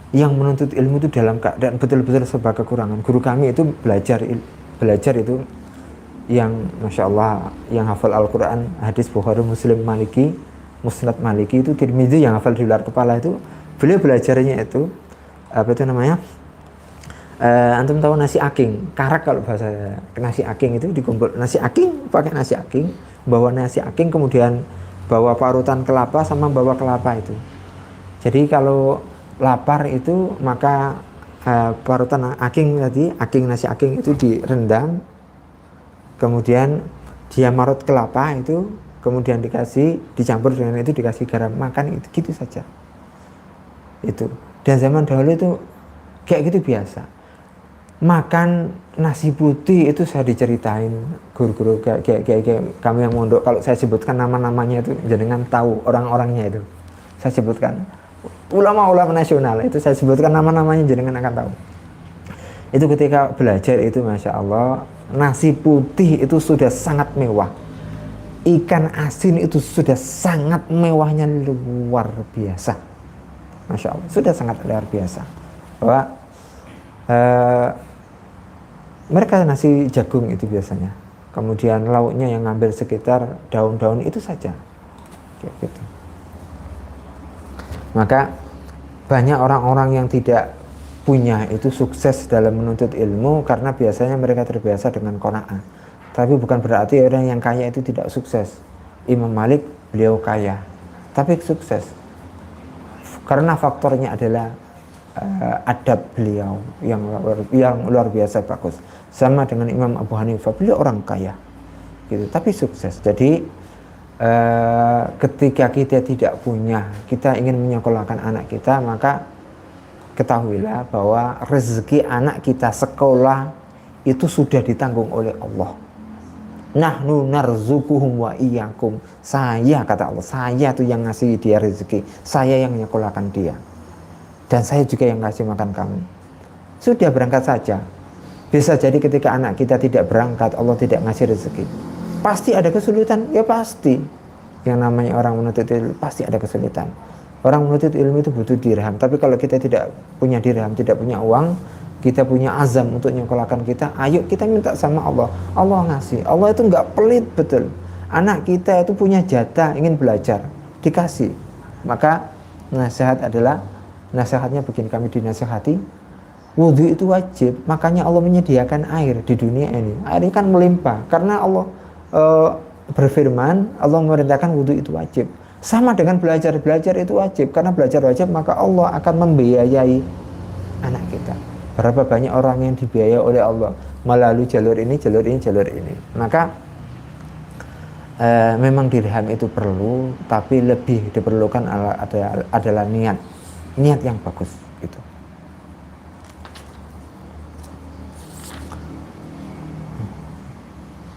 yang menuntut ilmu itu dalam keadaan betul-betul serba kekurangan. Guru kami itu belajar itu yang Masya Allah, yang hafal Al-Quran, hadis Bukhari, Muslim, Maliki, Musnad Maliki itu Tirmidzi yang hafal di luar kepala itu, beliau belajarnya itu apa itu namanya? Antum tahu nasi aking, karak kalau bahasa nasi aking itu dikumpul nasi aking, pakai nasi aking, bawa nasi aking, kemudian bawa parutan kelapa sama bawa kelapa itu. Jadi kalau lapar itu maka parutan aking tadi, aking nasi aking itu direndam, kemudian dia marut kelapa itu, kemudian dicampur dengan itu, dikasih garam, makan itu gitu saja. Itu. Dan zaman dahulu itu kayak gitu biasa. Makan nasi putih itu saya diceritain guru-guru kayak kami yang mondok, kalau saya sebutkan nama-namanya itu jenengan tahu orang-orangnya itu. Saya sebutkan ulama-ulama nasional itu, saya sebutkan nama-namanya jenengan akan tahu. Itu ketika belajar itu Masya Allah, nasi putih itu sudah sangat mewah, ikan asin itu sudah sangat mewahnya luar biasa, Masya Allah, sudah sangat luar biasa. Bahwa mereka nasi jagung itu biasanya, kemudian lauknya yang ngambil sekitar daun-daun itu saja, kayak gitu. Maka banyak orang-orang yang tidak punya itu sukses dalam menuntut ilmu karena biasanya mereka terbiasa dengan qanaah. Tapi bukan berarti orang yang kaya itu tidak sukses. Imam Malik beliau kaya tapi sukses karena faktornya adalah adab beliau yang luar biasa bagus. Sama dengan Imam Abu Hanifah, beliau orang kaya gitu tapi sukses. Jadi ketika kita tidak punya, kita ingin menyekolahkan anak kita, maka ketahuilah bahwa rezeki anak kita sekolah itu sudah ditanggung oleh Allah. Nahnu narzuquhum wa iyyakum. Saya, kata Allah, saya tuh yang ngasih dia rezeki, saya yang menyekolahkan dia, dan saya juga yang kasih makan kamu. Sudah, berangkat saja. Bisa jadi ketika anak kita tidak berangkat, Allah tidak ngasih rezeki, pasti ada kesulitan, ya pasti. Yang namanya orang menuntut ilmu pasti ada kesulitan. Orang menuntut ilmu itu butuh dirham, tapi kalau kita tidak punya dirham, tidak punya uang, kita punya azam untuk nyekolahkan kita, ayo kita minta sama Allah. Allah ngasih. Allah itu nggak pelit, betul. Anak kita itu punya jatah ingin belajar, dikasih. Maka nasihat adalah, nasihatnya begini, kami dinasihati, wudhu itu wajib. Makanya Allah menyediakan air di dunia ini. Air ini kan melimpah karena Allah berfirman, Allah memerintahkan wudhu itu wajib. Sama dengan belajar itu wajib, karena belajar wajib maka Allah akan membiayai anak kita. Berapa banyak orang yang dibiayai oleh Allah melalui jalur ini. Maka memang dirham itu perlu, tapi lebih diperlukan adalah niat yang bagus gitu.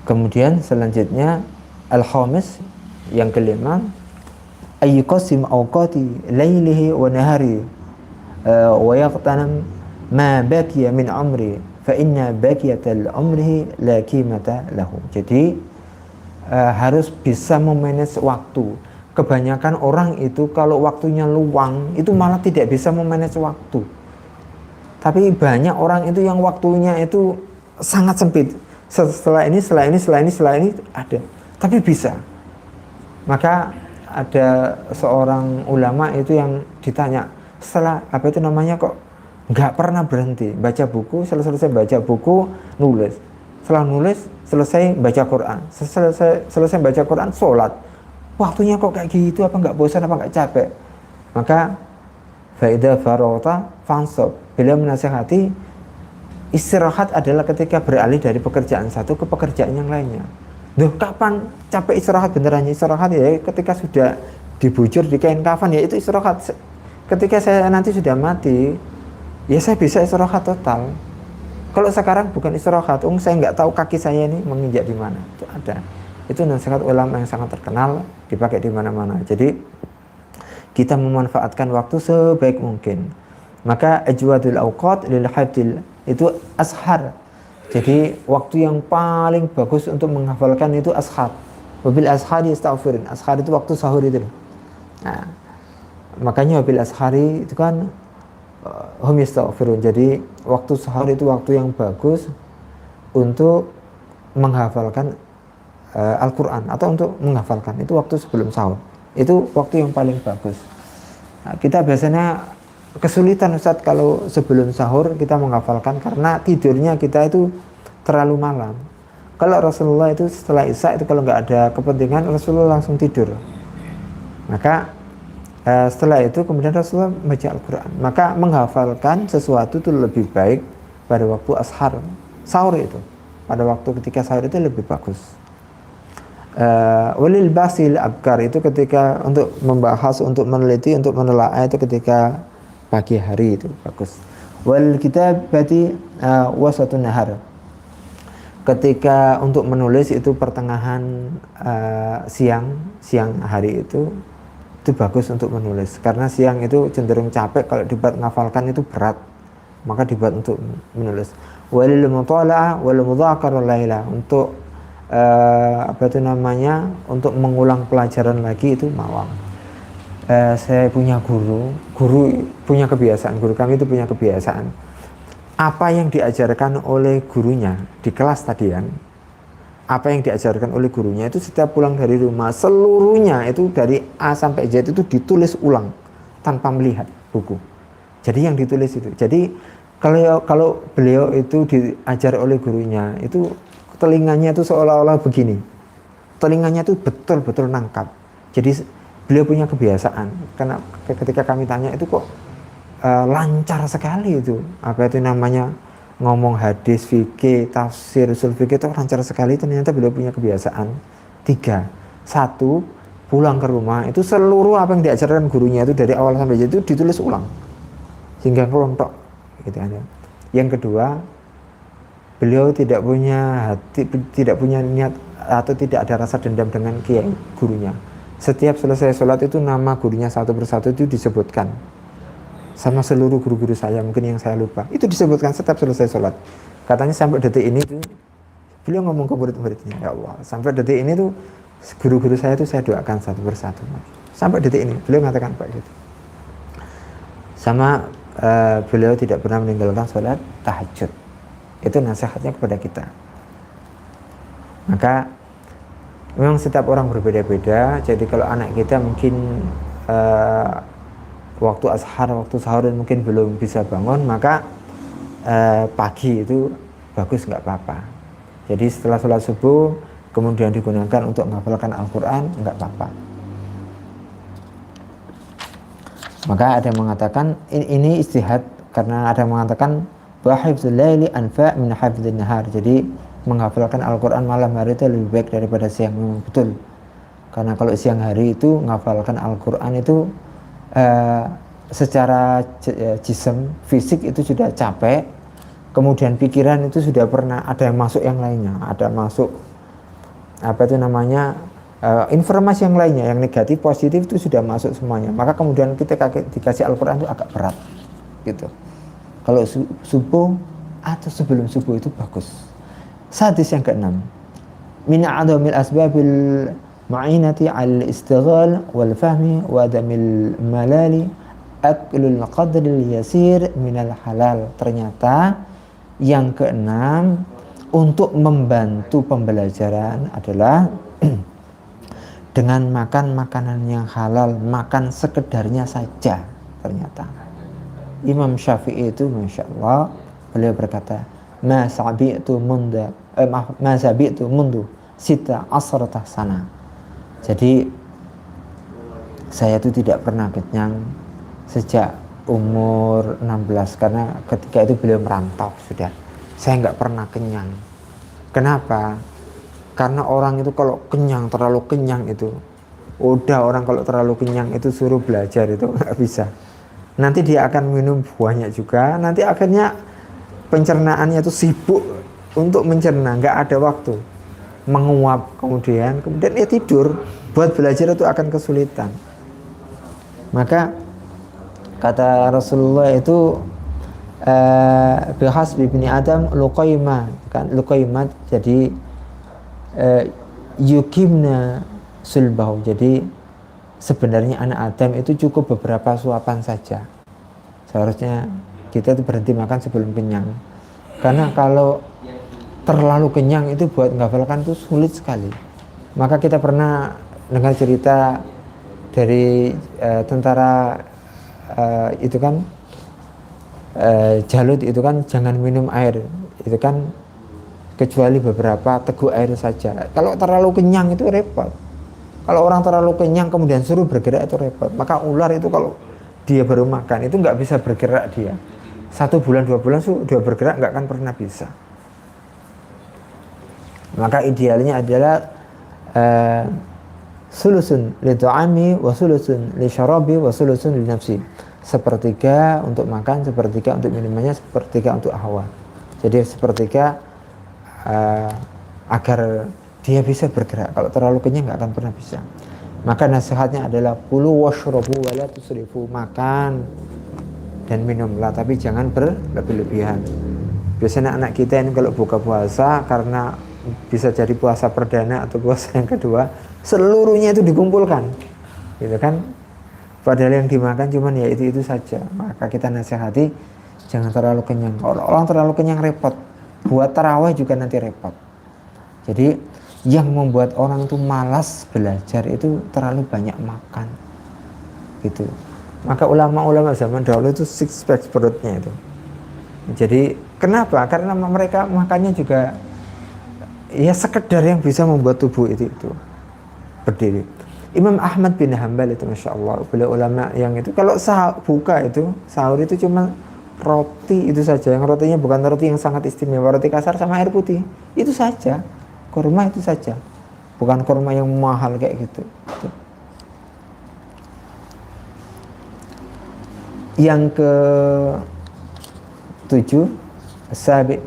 Kemudian selanjutnya al-khamis, yang kelima, ayyuqasim awqati lailihi wa nahari wa yaqtanam ma baqiya min umri fa inna baqiyatal umrihi la qimata lahu. Jadi harus bisa memanage waktu. Kebanyakan orang itu kalau waktunya luang itu malah tidak bisa memanage waktu. Tapi banyak orang itu yang waktunya itu sangat sempit. Setelah ini ada, tapi bisa. Maka ada seorang ulama itu yang ditanya, setelah kok nggak pernah berhenti baca buku, selesai baca buku nulis, setelah nulis selesai baca Quran, selesai baca Quran sholat, waktunya kok kayak gitu, apa nggak bosan, apa nggak capek? Maka faida farota fansab, beliau menasihati istirahat adalah ketika beralih dari pekerjaan satu ke pekerjaan yang lainnya. Duh, kapan capek istirahat? Benerannya istirahat ya ketika sudah dibujur di kain kafan, ya itu istirahat. Ketika saya nanti sudah mati, ya saya bisa istirahat total. Kalau sekarang bukan istirahat, saya nggak tahu kaki saya ini menginjak di mana. Itu ada. Itu nasihat ulama yang sangat terkenal, dipakai di mana-mana. Jadi kita memanfaatkan waktu sebaik mungkin. Maka ajwadul awqat lil hafdil, itu ashar. Jadi waktu yang paling bagus untuk menghafalkan itu ashar. Wabil ashari astaghfirin. Ashar itu waktu sahur itu. Nah, makanya wabil ashari itu kan hum yastaghfirun. Jadi waktu sahur itu waktu yang bagus untuk menghafalkan Al-Quran atau untuk menghafalkan. Itu waktu sebelum sahur. Itu waktu yang paling bagus. Nah, kita biasanya kesulitan Ustadz kalau sebelum sahur kita menghafalkan karena tidurnya kita itu terlalu malam. Kalau Rasulullah itu setelah Isya itu kalau nggak ada kepentingan Rasulullah langsung tidur. Maka setelah itu kemudian Rasulullah baca Al-Quran. Maka menghafalkan sesuatu itu lebih baik pada waktu ashar, sahur itu. pada waktu ketika sahur itu lebih bagus. Walil basil abkar itu ketika untuk membahas, untuk meneliti, untuk menelaah itu ketika pagi hari itu bagus. Wal kitabati wasatun nahar, ketika untuk menulis itu pertengahan siang hari itu bagus untuk menulis, karena siang itu cenderung capek, kalau dibuat ngafalkan itu berat, maka dibuat untuk menulis. Walil mutala'ah wal mudzakarah laila, untuk untuk mengulang pelajaran lagi itu malam. Saya punya guru punya kebiasaan, guru kami itu punya kebiasaan, apa yang diajarkan oleh gurunya di kelas tadi kan, apa yang diajarkan oleh gurunya itu setiap pulang dari rumah seluruhnya itu dari A sampai Z itu ditulis ulang tanpa melihat buku. Jadi yang ditulis itu, jadi kalau beliau itu diajar oleh gurunya itu telinganya itu seolah-olah begini, telinganya itu betul-betul nangkap. Jadi beliau punya kebiasaan, karena ketika kami tanya itu kok lancar sekali itu, apa itu namanya, ngomong hadis, fikih, tafsir, usul fikih itu lancar sekali. Ternyata beliau punya kebiasaan 3. 1, pulang ke rumah itu seluruh apa yang diajarkan gurunya itu dari awal sampai Z itu ditulis ulang sehingga kelontok gitu kan. Yang kedua, beliau tidak punya niat atau tidak ada rasa dendam dengan kiai gurunya. Setiap selesai sholat itu nama gurunya satu persatu itu disebutkan, sama seluruh guru-guru saya, mungkin yang saya lupa, itu disebutkan setiap selesai sholat. Katanya sampai detik ini tuh beliau ngomong ke murid-muridnya, ya Allah, sampai detik ini tuh guru-guru saya itu saya doakan satu persatu. Sampai detik ini beliau mengatakan Pak gitu. Sama beliau tidak pernah meninggalkan sholat tahajud. Itu nasihatnya kepada kita. Maka memang setiap orang berbeda-beda. Jadi kalau anak kita mungkin waktu sahur mungkin belum bisa bangun, maka pagi itu bagus, nggak apa-apa. Jadi setelah sholat subuh kemudian digunakan untuk menghafalkan Al-Quran, nggak apa-apa. Maka ada yang mengatakan ini ijtihad, karena ada yang mengatakan bahwa hifdzul laili anfa' min hifdzin nahar. Jadi menghafalkan Al-Quran malam hari itu lebih baik daripada siang. Memang betul, karena kalau siang hari itu menghafalkan Al-Quran itu secara jism, fisik itu sudah capek, kemudian pikiran itu sudah pernah ada yang masuk yang lainnya, ada masuk apa itu namanya informasi yang lainnya, yang negatif positif itu sudah masuk semuanya. Maka kemudian kita dikasih Al-Quran itu agak berat gitu. Kalau subuh atau sebelum subuh itu bagus. Hadis yang ke-6, min a'dhamil asbabil ma'inati 'al istighal wal fahmi wa adamil malali aklul qadril yasir minal halal. Ternyata yang ke-6 untuk membantu pembelajaran adalah dengan makan makanan yang halal, makan sekedarnya saja. Ternyata Imam Syafi'i itu Masya Allah, beliau berkata, ma sabi'tu mundu sita asratah sana. Jadi saya itu tidak pernah kenyang sejak umur 16, karena ketika itu beliau merantau sudah. Saya nggak pernah kenyang. Kenapa? Karena orang itu kalau kenyang, terlalu kenyang itu, udah orang kalau terlalu kenyang itu suruh belajar itu nggak bisa. Nanti dia akan minum banyak juga, nanti akhirnya pencernaannya itu sibuk untuk mencerna, nggak ada waktu, menguap, kemudian dia tidur, buat belajar itu akan kesulitan. Maka kata Rasulullah itu bihasbi ibni Adam luqaimah, kan luqaimat, jadi yukimna sulbahu. Jadi sebenarnya anak Adam itu cukup beberapa suapan saja. Seharusnya kita itu berhenti makan sebelum kenyang. Karena kalau terlalu kenyang itu buat menghafalkan itu sulit sekali. Maka kita pernah dengar cerita dari tentara itu kan Jalut itu kan jangan minum air, itu kan kecuali beberapa teguk air saja. Kalau terlalu kenyang itu repot. Kalau orang terlalu kenyang kemudian suruh bergerak itu repot. Maka ular itu kalau dia baru makan itu nggak bisa bergerak dia. 1 bulan 2 bulan sudah bergerak nggak akan pernah bisa. Maka idealnya adalah sulusun li ta'ami wa sulusun li syarabi wa sulusun li nafsi. Sepertiga untuk makan, sepertiga untuk minumannya, sepertiga untuk hawa. Jadi sepertiga agar dia bisa bergerak. Kalau terlalu kenyang nggak akan pernah bisa. Maka nasihatnya adalah kulu washrabu wa la tusrifu, makan dan minumlah tapi jangan berlebih-lebihan. Biasanya anak kita ini kalau buka puasa, karena bisa jadi puasa perdana atau puasa yang kedua, seluruhnya itu dikumpulkan, gitu kan? Padahal yang dimakan cuman ya itu saja. Maka kita nasihati jangan terlalu kenyang. Kalau orang terlalu kenyang repot. Buat tarawih juga nanti repot. Jadi yang membuat orang itu malas belajar itu terlalu banyak makan, gitu. Maka ulama-ulama zaman dahulu itu six pack perutnya itu. Jadi kenapa? Karena mereka makannya juga ya sekedar yang bisa membuat tubuh itu berdiri. Imam Ahmad bin Hanbal itu Masya Allah, beliau ulama yang itu kalau buka itu sahur itu cuma roti itu saja, yang rotinya bukan roti yang sangat istimewa, roti kasar sama air putih itu saja, kurma itu saja, bukan kurma yang mahal kayak gitu. Yang ke 7 sabi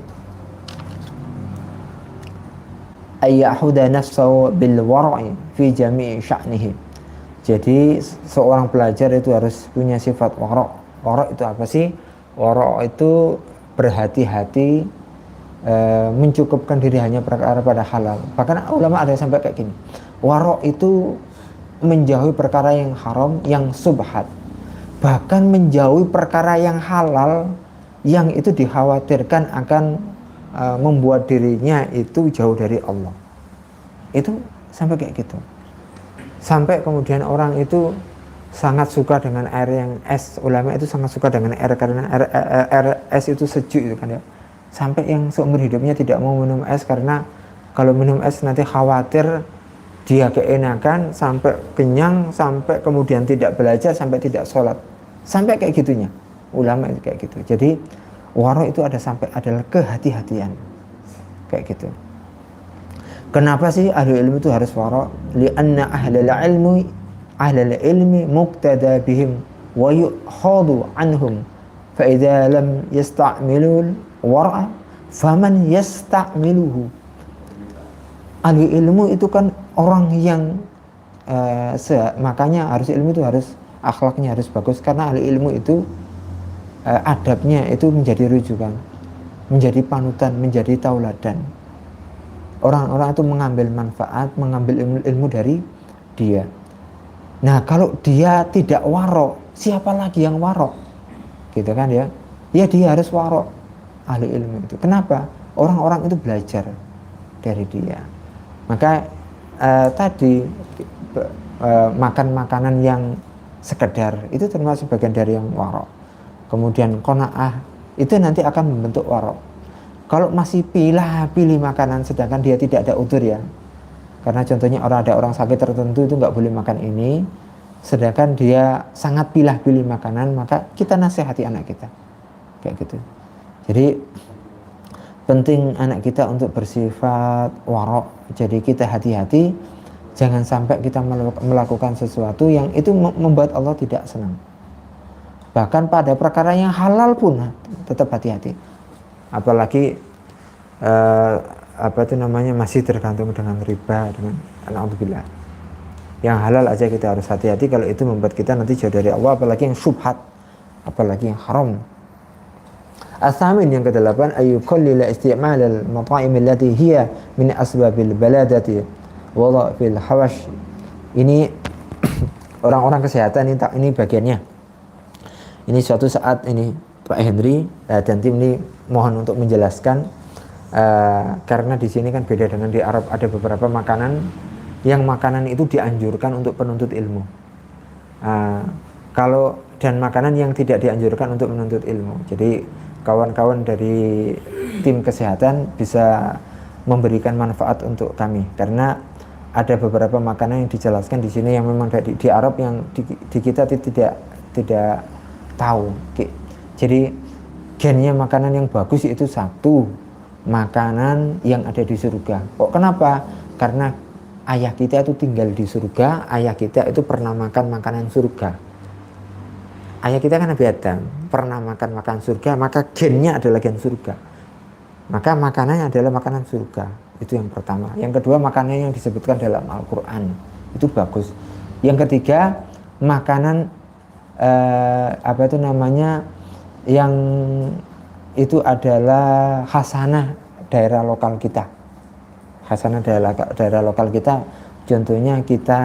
ayyahuda nafsahu bil wara'i fi jami'i sya'nihi. Jadi seorang pelajar itu harus punya sifat wara'. Wara' itu apa sih? Wara' itu berhati-hati, mencukupkan diri hanya perkara pada halal. Bahkan ulama ada yang sampai kayak gini. Wara' itu menjauhi perkara yang haram, yang subhat. Bahkan menjauhi perkara yang halal yang itu dikhawatirkan akan membuat dirinya itu jauh dari Allah. Itu sampai kayak gitu. Sampai kemudian orang itu sangat suka dengan air yang es. Ulama itu sangat suka dengan air karena air es itu sejuk itu kan ya. Sampai yang seumur hidupnya tidak mau minum es karena kalau minum es nanti khawatir dia keenakan, sampai kenyang, sampai kemudian tidak belajar, sampai tidak sholat. Sampai kayak gitunya. Ulama itu kayak gitu. Jadi wara' itu adalah kehati-hatian kayak gitu. Kenapa sih ahli ilmu itu harus wara'? Lianna ahlal ilmi muqtada bihim wa yukhadu anhum fa idza lam yasta'milul wara' faman yasta'miluhu. Ahli ilmu itu kan orang yang makanya harus ilmu itu harus akhlaknya harus bagus, karena ahli ilmu itu adabnya itu menjadi rujukan, menjadi panutan, menjadi tauladan. Orang-orang itu mengambil manfaat, mengambil ilmu dari dia. Nah, kalau dia tidak warok, siapa lagi yang warok? Gitu kan ya? Ya dia harus warok, ahli ilmu itu. Kenapa? Orang-orang itu belajar dari dia. Maka tadi makan makanan yang sekedar itu termasuk bagian dari yang warok. Kemudian qanaah itu nanti akan membentuk warok. Kalau masih pilih makanan sedangkan dia tidak ada udzur ya. Karena contohnya ada orang sakit tertentu itu nggak boleh makan ini, sedangkan dia sangat pilih makanan, maka kita nasihati anak kita kayak gitu. Jadi penting anak kita untuk bersifat warok. Jadi kita hati-hati, jangan sampai kita melakukan sesuatu yang itu membuat Allah tidak senang. Bahkan pada perkara yang halal pun tetap hati-hati. Apalagi masih tergantung dengan riba, dengan alhamdulillah. Yang halal aja kita harus hati-hati, kalau itu membuat kita nanti jauh dari Allah, apalagi yang syubhat, apalagi yang haram. As-samin yang ke-8 ayyuqallila isti'mal al-mata'im allati hiya min asbabil baladati wa fil hawash. Ini orang-orang kesehatan ini bagiannya. Ini suatu saat ini Pak Henry dan tim ini mohon untuk menjelaskan karena di sini kan beda dengan di Arab, ada beberapa makanan yang makanan itu dianjurkan untuk penuntut ilmu. Dan makanan yang tidak dianjurkan untuk menuntut ilmu. Jadi kawan-kawan dari tim kesehatan bisa memberikan manfaat untuk kami, karena ada beberapa makanan yang dijelaskan di sini yang memang di Arab yang di kita tidak tahu. Jadi gennya makanan yang bagus itu satu, makanan yang ada di surga. Kok kenapa? Karena ayah kita itu tinggal di surga, ayah kita itu pernah makan makanan surga. Ayah kita kan Nabi Adam, pernah makan makanan surga, maka gennya adalah gen surga. Maka makanannya adalah makanan surga. Itu yang pertama. Yang kedua, makanan yang disebutkan dalam Al-Quran. Itu bagus. Yang ketiga, makanan yang itu adalah khasanah daerah lokal kita. Khasanah daerah lokal kita. Contohnya kita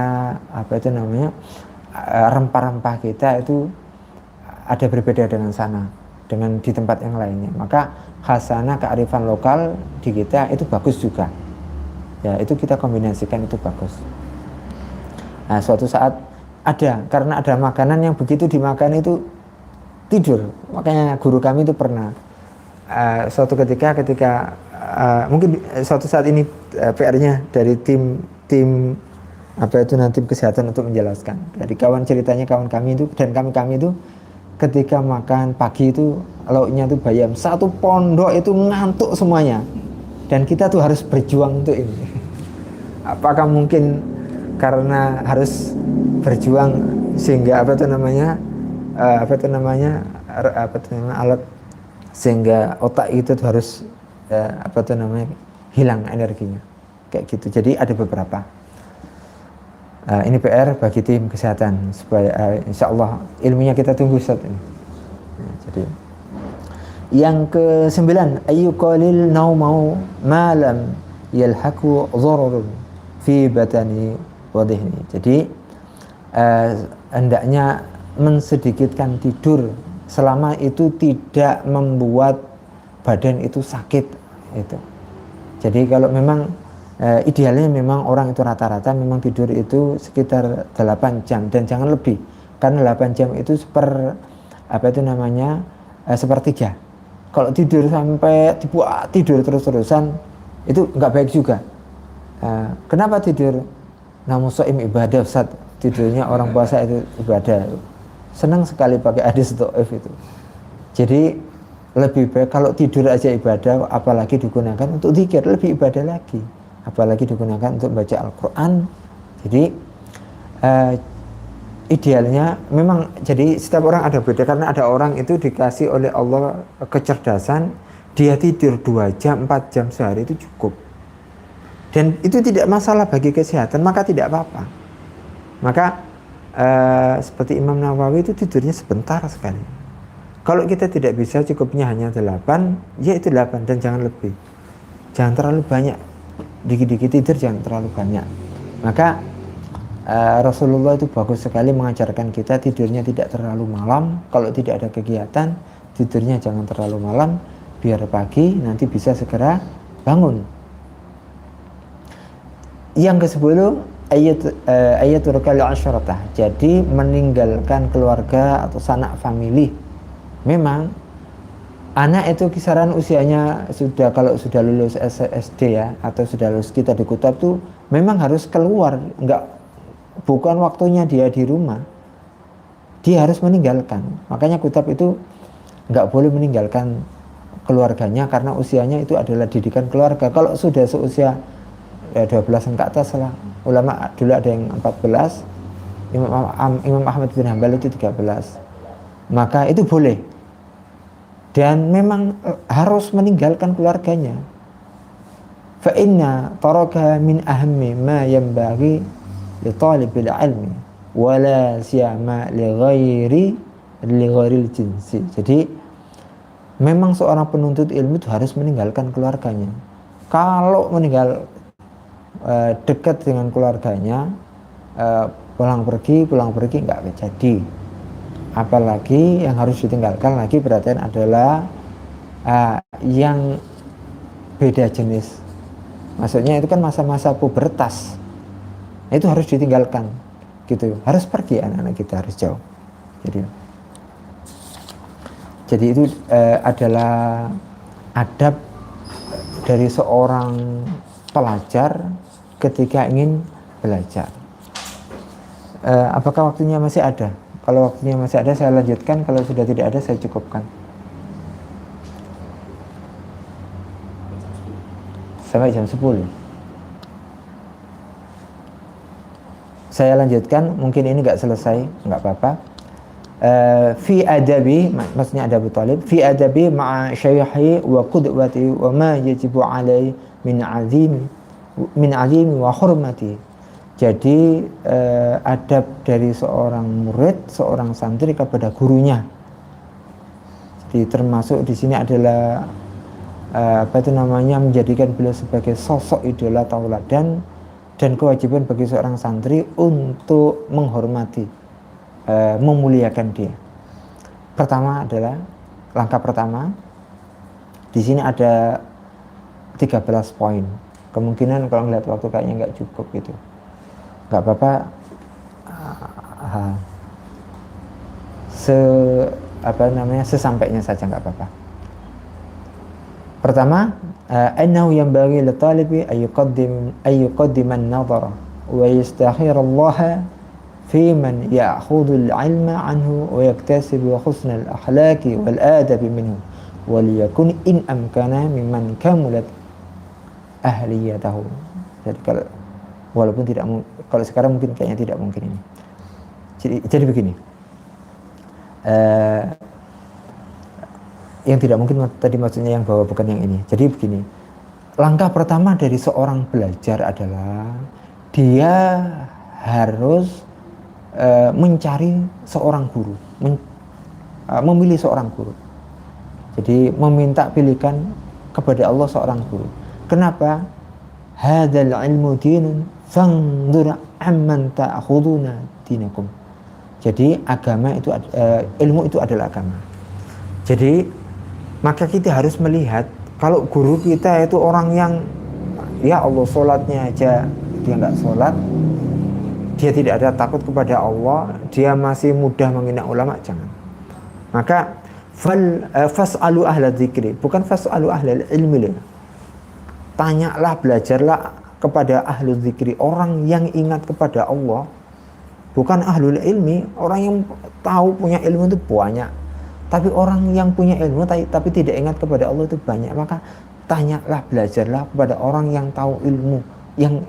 rempah-rempah kita itu ada berbeda dengan sana, dengan di tempat yang lainnya. Maka khasanah kearifan lokal di kita itu bagus juga. Ya, itu kita kombinasikan, itu bagus. Nah, suatu saat karena ada makanan yang begitu dimakan itu tidur. Makanya guru kami itu pernah suatu ketika mungkin suatu saat ini PR-nya dari tim tim kesehatan untuk menjelaskan. Dari kawan kami itu dan kami itu ketika makan pagi itu lauknya itu bayam, satu pondok itu ngantuk semuanya, dan kita tuh harus berjuang untuk ini. Apakah mungkin karena harus berjuang sehingga alat sehingga otak itu harus hilang energinya kayak gitu. Jadi ada beberapa ini PR bagi tim kesehatan supaya insya Allah ilmunya kita tunggu saat ini. Jadi yang ke-9, ayyuqalil naumau ma lam yalhaqu dhararun fi batani wa dhihni. Jadi hendaknya mensedikitkan tidur selama itu tidak membuat badan itu sakit itu. Jadi kalau memang idealnya memang orang itu rata-rata memang tidur itu sekitar 8 jam dan jangan lebih, karena 8 jam itu sepertiga. Kalau tidur sampai tidur terus-terusan itu nggak baik juga. Kenapa tidur? Namun so'im ibadah, Ustaz. Tidurnya orang puasa itu ibadah. Senang sekali pakai hadis dhaif itu. Jadi lebih baik kalau tidur aja ibadah, apalagi digunakan untuk zikir, lebih ibadah lagi. Apalagi digunakan untuk baca Al-Quran. Jadi idealnya memang, jadi setiap orang ada beda, karena ada orang itu dikasih oleh Allah kecerdasan, dia tidur 2 jam, 4 jam sehari itu cukup, dan itu tidak masalah bagi kesehatan, maka tidak apa-apa. Maka seperti Imam Nawawi itu tidurnya sebentar sekali. Kalau kita tidak bisa, cukupnya hanya 8, ya itu 8 dan jangan lebih, jangan terlalu banyak. Dikit-dikit tidur, jangan terlalu banyak. Maka Rasulullah itu bagus sekali mengajarkan kita tidurnya tidak terlalu malam. Kalau tidak ada kegiatan, tidurnya jangan terlalu malam, biar pagi nanti bisa segera bangun. Yang ke-10, ayatul kali asyaratah. Jadi meninggalkan keluarga atau sanak famili. Memang anak itu kisaran usianya sudah, kalau sudah lulus SD ya, atau sudah lulus kita di Kutab tuh memang harus keluar, bukan waktunya dia di rumah, dia harus meninggalkan. Makanya Kutab itu nggak boleh meninggalkan keluarganya, karena usianya itu adalah didikan keluarga. Kalau sudah seusia 12-an ke atas lah, ulama dulu ada yang 14, Imam Ahmad bin Hanbal itu 13, maka itu boleh. Dan memang harus meninggalkan keluarganya. Fa inna taraka min ahammi ma yanbaghi li talibil ilmi wala siyama li ghairil jinsi. Jadi memang seorang penuntut ilmu itu harus meninggalkan keluarganya. Kalau meninggal dekat dengan keluarganya, pulang pergi nggak jadi. Apalagi yang harus ditinggalkan lagi perhatian adalah yang beda jenis. Maksudnya itu kan masa-masa pubertas, itu harus ditinggalkan gitu, harus pergi, anak-anak kita harus jauh. Jadi itu adalah adab dari seorang pelajar ketika ingin belajar. Apakah waktunya masih ada? Kalau waktunya masih ada saya lanjutkan, kalau sudah tidak ada saya cukupkan. sampai jam 10. Saya lanjutkan, mungkin ini nggak selesai, nggak apa-apa. Fi adabi, maksudnya ada Abu Talib, fi adabi ma'a syayhi wa qudwati wa ma yajibu alai min azim wa hurmati. Jadi adab dari seorang murid, seorang santri kepada gurunya. Jadi termasuk di sini adalah menjadikan beliau sebagai sosok idola tauladan, dan kewajiban bagi seorang santri untuk menghormati, memuliakan dia. Pertama adalah langkah pertama. Di sini ada 13 poin. Kemungkinan kalau ngeliat waktu kayaknya nggak cukup gitu. Nggak apa-apa. Sesampainya saja nggak apa-apa. Pertama, annahu yanbaghi li talibi ayyuqaddima an-nadhara wa yastakhira Allah fi man ya'khudhu al-'ilma anhu wa yaktasibu husna al-akhlaqi wal adabi minhu wa liyakun in amkana mimman kamulat ahliyatahu. Jadi walaupun kalau sekarang mungkin kayaknya tidak mungkin ini. Jadi begini. Yang tidak mungkin tadi maksudnya yang bawah, bukan yang ini. Jadi begini, langkah pertama dari seorang belajar adalah dia harus mencari seorang guru, memilih seorang guru. Jadi meminta pilihkan kepada Allah seorang guru. Kenapa? Hadzal ilmu dinun fanzur amman ta'khuduna dinakum. Jadi agama itu ilmu itu adalah agama. Jadi maka kita harus melihat kalau guru kita itu orang yang ya Allah sholatnya aja dia nggak sholat, dia tidak ada takut kepada Allah, dia masih mudah menghina ulama, jangan. Maka fas'alu ahla dzikri, bukan fas'alu ahla ilmi. Tanyalah, belajarlah kepada ahlu dzikri, orang yang ingat kepada Allah, bukan ahlul ilmi. Orang yang tahu punya ilmu itu banyak, tapi orang yang punya ilmu tapi tidak ingat kepada Allah itu banyak. Maka tanyalah, belajarlah kepada orang yang tahu ilmu,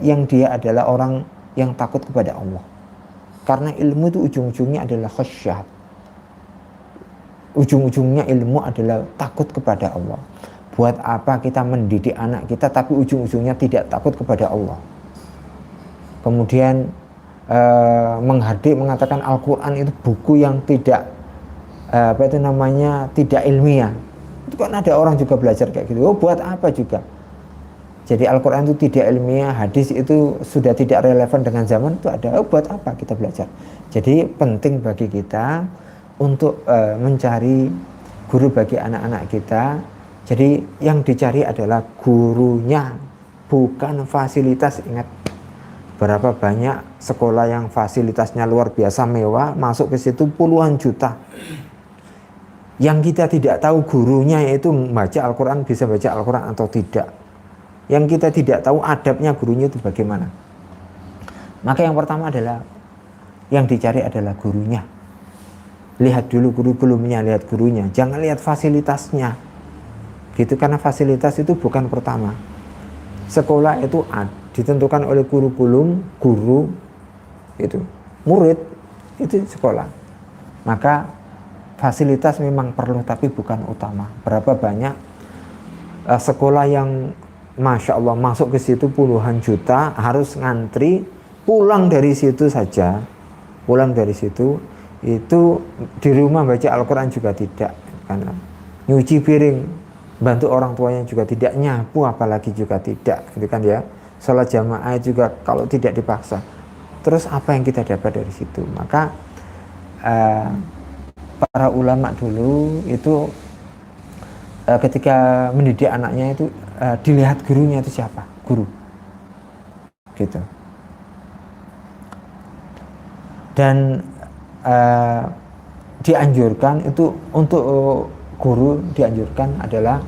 yang dia adalah orang yang takut kepada Allah. Karena ilmu itu ujung-ujungnya adalah khasyat. Ujung-ujungnya ilmu adalah takut kepada Allah. Buat apa kita mendidik anak kita tapi ujung-ujungnya tidak takut kepada Allah? Kemudian mengatakan Al-Quran itu buku yang tidak tidak ilmiah. Itu kan ada orang juga belajar kayak gitu. Oh, buat apa juga? Jadi Al-Quran itu tidak ilmiah, hadis itu sudah tidak relevan dengan zaman, itu ada. Oh, buat apa kita belajar? Jadi penting bagi kita untuk mencari guru bagi anak-anak kita. Jadi yang dicari adalah gurunya, bukan fasilitas. Ingat, berapa banyak sekolah yang fasilitasnya luar biasa mewah, masuk ke situ puluhan juta. Yang kita tidak tahu gurunya yaitu baca Al-Quran, bisa baca Al-Quran atau tidak. Yang kita tidak tahu adabnya gurunya itu bagaimana. Maka yang pertama adalah, yang dicari adalah gurunya. Lihat dulu kurikulumnya, lihat gurunya. Jangan lihat fasilitasnya. Gitu, karena fasilitas itu bukan pertama. Sekolah itu ditentukan oleh kurikulum, guru, itu. Murid, itu sekolah. Maka fasilitas memang perlu tapi bukan utama. Berapa banyak sekolah yang Masya Allah masuk ke situ puluhan juta, harus ngantri, pulang dari situ saja, pulang dari situ itu di rumah baca Al-Quran juga tidak, karena nyuci piring, bantu orang tuanya juga tidak, nyapu apalagi juga tidak, gitu kan ya. Salat jamaah juga kalau tidak dipaksa. Terus apa yang kita dapat dari situ? Maka para ulama dulu itu ketika mendidik anaknya itu dilihat gurunya itu siapa, guru, gitu. Dan dianjurkan itu untuk guru, dianjurkan adalah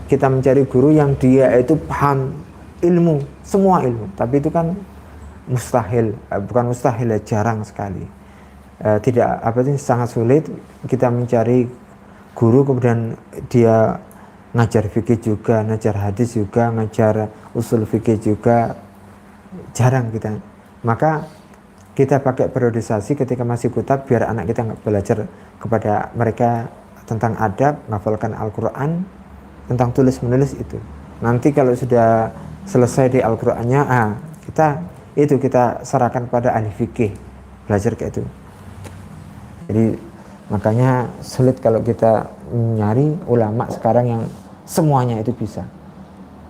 kita mencari guru yang dia itu paham ilmu, semua ilmu. Tapi itu kan mustahil, bukan mustahil ya, jarang sekali. Tidak, sangat sulit kita mencari guru kemudian dia ngajar fikih juga, ngajar hadis juga, ngajar usul fikih juga, jarang kita. Maka kita pakai periodisasi ketika masih kutab biar anak kita nggak belajar kepada mereka tentang adab, menghafalkan Al-Quran, tentang tulis menulis itu. Nanti kalau sudah selesai di Al-Qurannya, kita serahkan pada ahli fikih, belajar kayak itu. Jadi makanya sulit kalau kita nyari ulama sekarang yang semuanya itu bisa.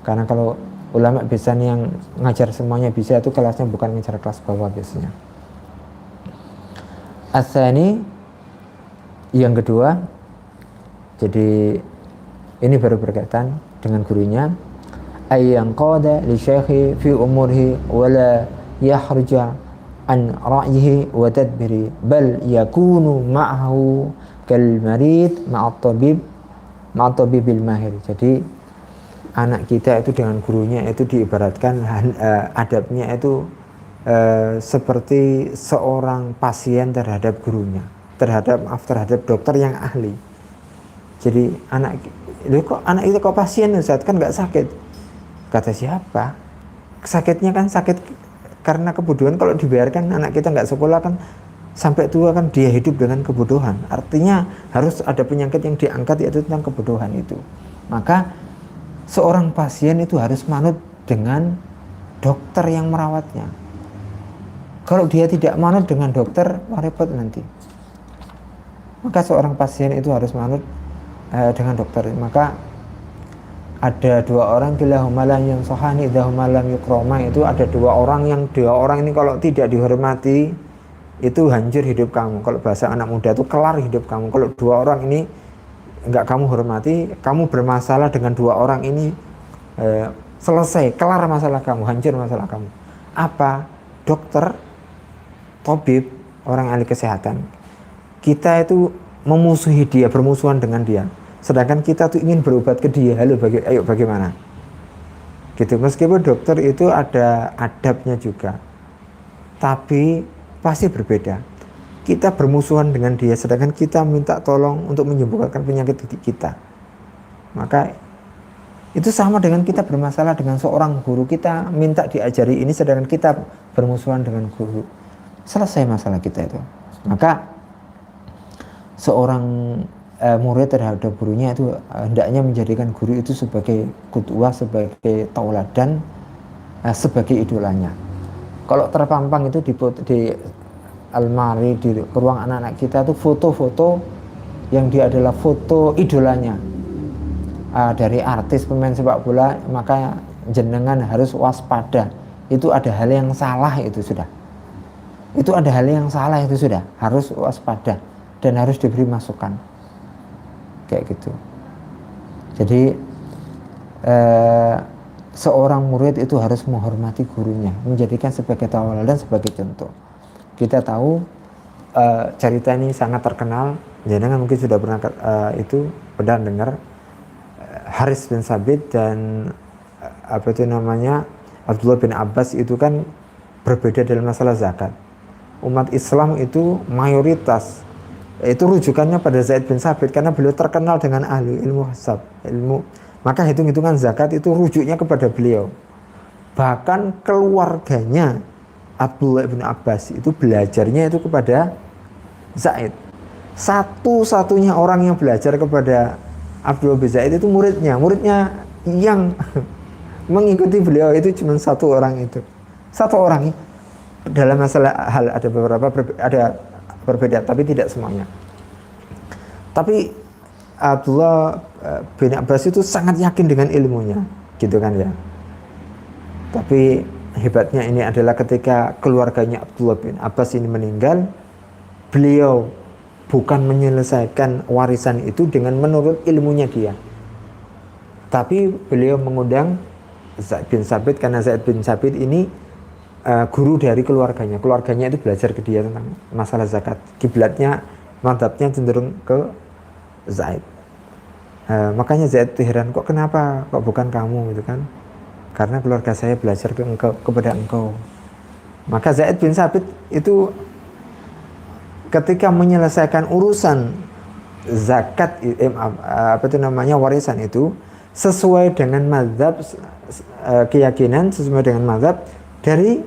Karena kalau ulama bisa nih yang ngajar semuanya bisa, itu kelasnya bukan ngajar kelas bawah biasanya. Asani, yang kedua, jadi ini baru berkaitan dengan gurunya, ayyan qada li syekhi fi umurhi wala yahruja an ra'yihi wa tadbiri bal yakunu ma'ahu kal marid ma'at tabibil mahir. Jadi anak kita itu dengan gurunya itu diibaratkan adabnya itu seperti seorang pasien terhadap gurunya, terhadap dokter yang ahli. Jadi anak itu kok pasien Ustaz, kan nggak sakit. Kata siapa? Sakitnya kan sakit karena kebodohan. Kalau dibiarkan anak kita nggak sekolah kan sampai tua kan dia hidup dengan kebodohan. Artinya harus ada penyakit yang diangkat, yaitu tentang kebodohan itu. Maka seorang pasien itu harus manut dengan dokter yang merawatnya. Kalau dia tidak manut dengan dokter, repot nanti. Maka seorang pasien itu harus manut dengan dokter. Maka ada dua orang, kilahuma lam yansahani idahuma lam yukroma. Itu ada dua orang ini kalau tidak dihormati itu hancur hidup kamu. Kalau bahasa anak muda itu kelar hidup kamu. Kalau dua orang ini enggak kamu hormati, kamu bermasalah dengan dua orang ini, selesai, kelar masalah kamu, hancur masalah kamu. Apa? Dokter, tabib, orang ahli kesehatan. Kita itu memusuhi dia, bermusuhan dengan dia. Sedangkan kita tuh ingin berobat ke dia. Ayo bagaimana? Gitu. Meskipun dokter itu ada adabnya juga, tapi pasti berbeda. Kita bermusuhan dengan dia, sedangkan kita minta tolong untuk menyembuhkan penyakit kita. Maka itu sama dengan kita bermasalah dengan seorang guru, kita minta diajari ini, sedangkan kita bermusuhan dengan guru. Selesai masalah kita itu. Maka seorang murid terhadap gurunya itu hendaknya menjadikan guru itu sebagai qudwah, sebagai tauladan, sebagai idolanya. Kalau terpampang itu di almari, di ruang anak-anak kita itu foto-foto yang dia adalah foto idolanya, dari artis, pemain sepak bola, maka jenengan harus waspada. Itu ada hal yang salah, itu sudah. Itu ada hal yang salah, itu sudah. Harus waspada dan harus diberi masukan. Kayak gitu. Jadi seorang murid itu harus menghormati gurunya, menjadikan sebagai tauladan, sebagai contoh. Kita tahu cerita ini sangat terkenal, jangan mungkin sudah pernah dengar, Haris bin Sabit dan Abdullah bin Abbas itu kan berbeda dalam masalah zakat. Umat Islam itu mayoritas itu rujukannya pada Zaid bin Sabit karena beliau terkenal dengan ahli ilmu hisab, maka hitung-hitungan zakat itu rujuknya kepada beliau. Bahkan keluarganya Abdullah bin Abbas itu belajarnya itu kepada Zaid. Satu-satunya orang yang belajar kepada Abdullah bin Zaid itu muridnya yang mengikuti beliau itu cuma satu orang itu. Satu orang. Dalam masalah hal ada beberapa berbeda, tapi tidak semuanya. Tapi Abdullah bin Abbas itu sangat yakin dengan ilmunya, gitu kan ya. Tapi hebatnya ini adalah ketika keluarganya Abdullah bin Abbas ini meninggal, beliau bukan menyelesaikan warisan itu dengan menurut ilmunya dia, tapi beliau mengundang Zaid bin Sabit, karena Zaid bin Sabit ini guru dari keluarganya itu belajar ke dia tentang masalah zakat. Kiblatnya, madzhabnya cenderung ke Zaid. Makanya Zaid itu heran, kok bukan kamu gitu kan? Karena keluarga saya belajar kepada engkau. Maka Zaid bin Sabit itu ketika menyelesaikan urusan zakat, warisan itu, sesuai dengan mazhab, keyakinan sesuai dengan mazhab dari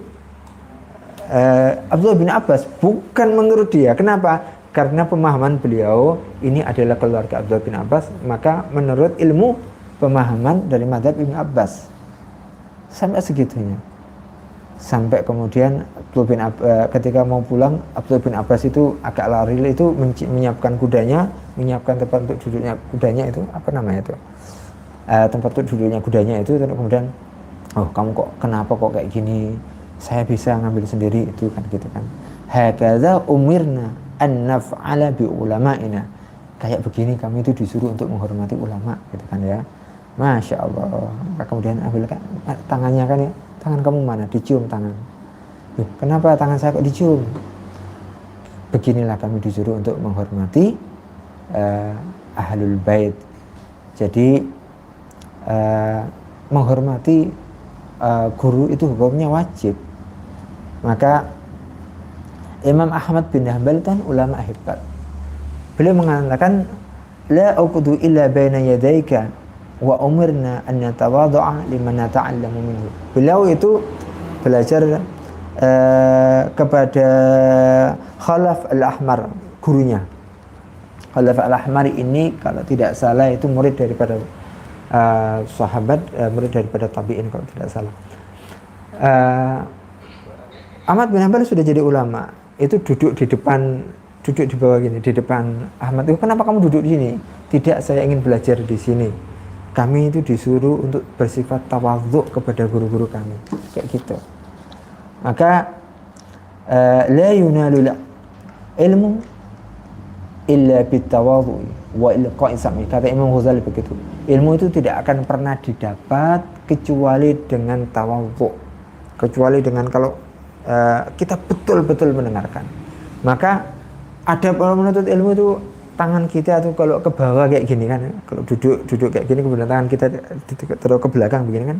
Abdullah bin Abbas, bukan menurut dia. Kenapa? Karena pemahaman beliau ini adalah keluarga Abdullah bin Abbas, maka menurut ilmu pemahaman dari mazhab Ibn Abbas. Sampai segitunya. Sampai kemudian ketika mau pulang, Abdullah bin Abbas itu agak lari, itu menyiapkan kudanya, menyiapkan tempat untuk duduknya kudanya, itu apa namanya itu, tempat untuk duduknya kudanya itu. Terus kemudian, oh kamu kok kenapa kok kayak gini, saya bisa ngambil sendiri, itu kan gitu kan. Hakadza umirna an naf'ala bi ulama'ina, kayak begini kami itu disuruh untuk menghormati ulama, gitu kan ya. Masya Allah. Kemudian ambil tangannya kan ya, tangan kamu mana? Dicium tangan. Kenapa tangan saya kok dicium? Beginilah kami disuruh untuk menghormati ahlul bait. Jadi menghormati guru itu hukumnya wajib. Maka Imam Ahmad bin Hanbal kan ulama hebat. Beliau mengatakan, la uqdu illa baina yadayka wa umirna an natawadhu'a liman nata'allamu minhu. Beliau itu belajar kepada Khalaf al-Ahmar, gurunya. Khalaf al-Ahmar ini kalau tidak salah itu murid daripada sahabat, murid daripada tabi'in kalau tidak salah. Ahmad bin Hanbal sudah jadi ulama, itu duduk di depan, duduk di bawah gini, di depan Ahmad. Itu kenapa kamu duduk di sini? Tidak, saya ingin belajar di sini. Kami itu disuruh untuk bersifat tawadhu kepada guru-guru kami, kayak gitu. Maka la yunalul ilmu illa bitawadhu wa ilqa'i sam'i, kata Imam Ghazali begitu. Ilmu itu tidak akan pernah didapat kecuali dengan tawadhu, kecuali dengan kalau kita betul-betul mendengarkan. Maka ada menuntut ilmu itu tangan kita tuh kalau ke bawah kayak gini kan, kalau duduk kayak gini, kemudian tangan kita terus ke belakang begini kan,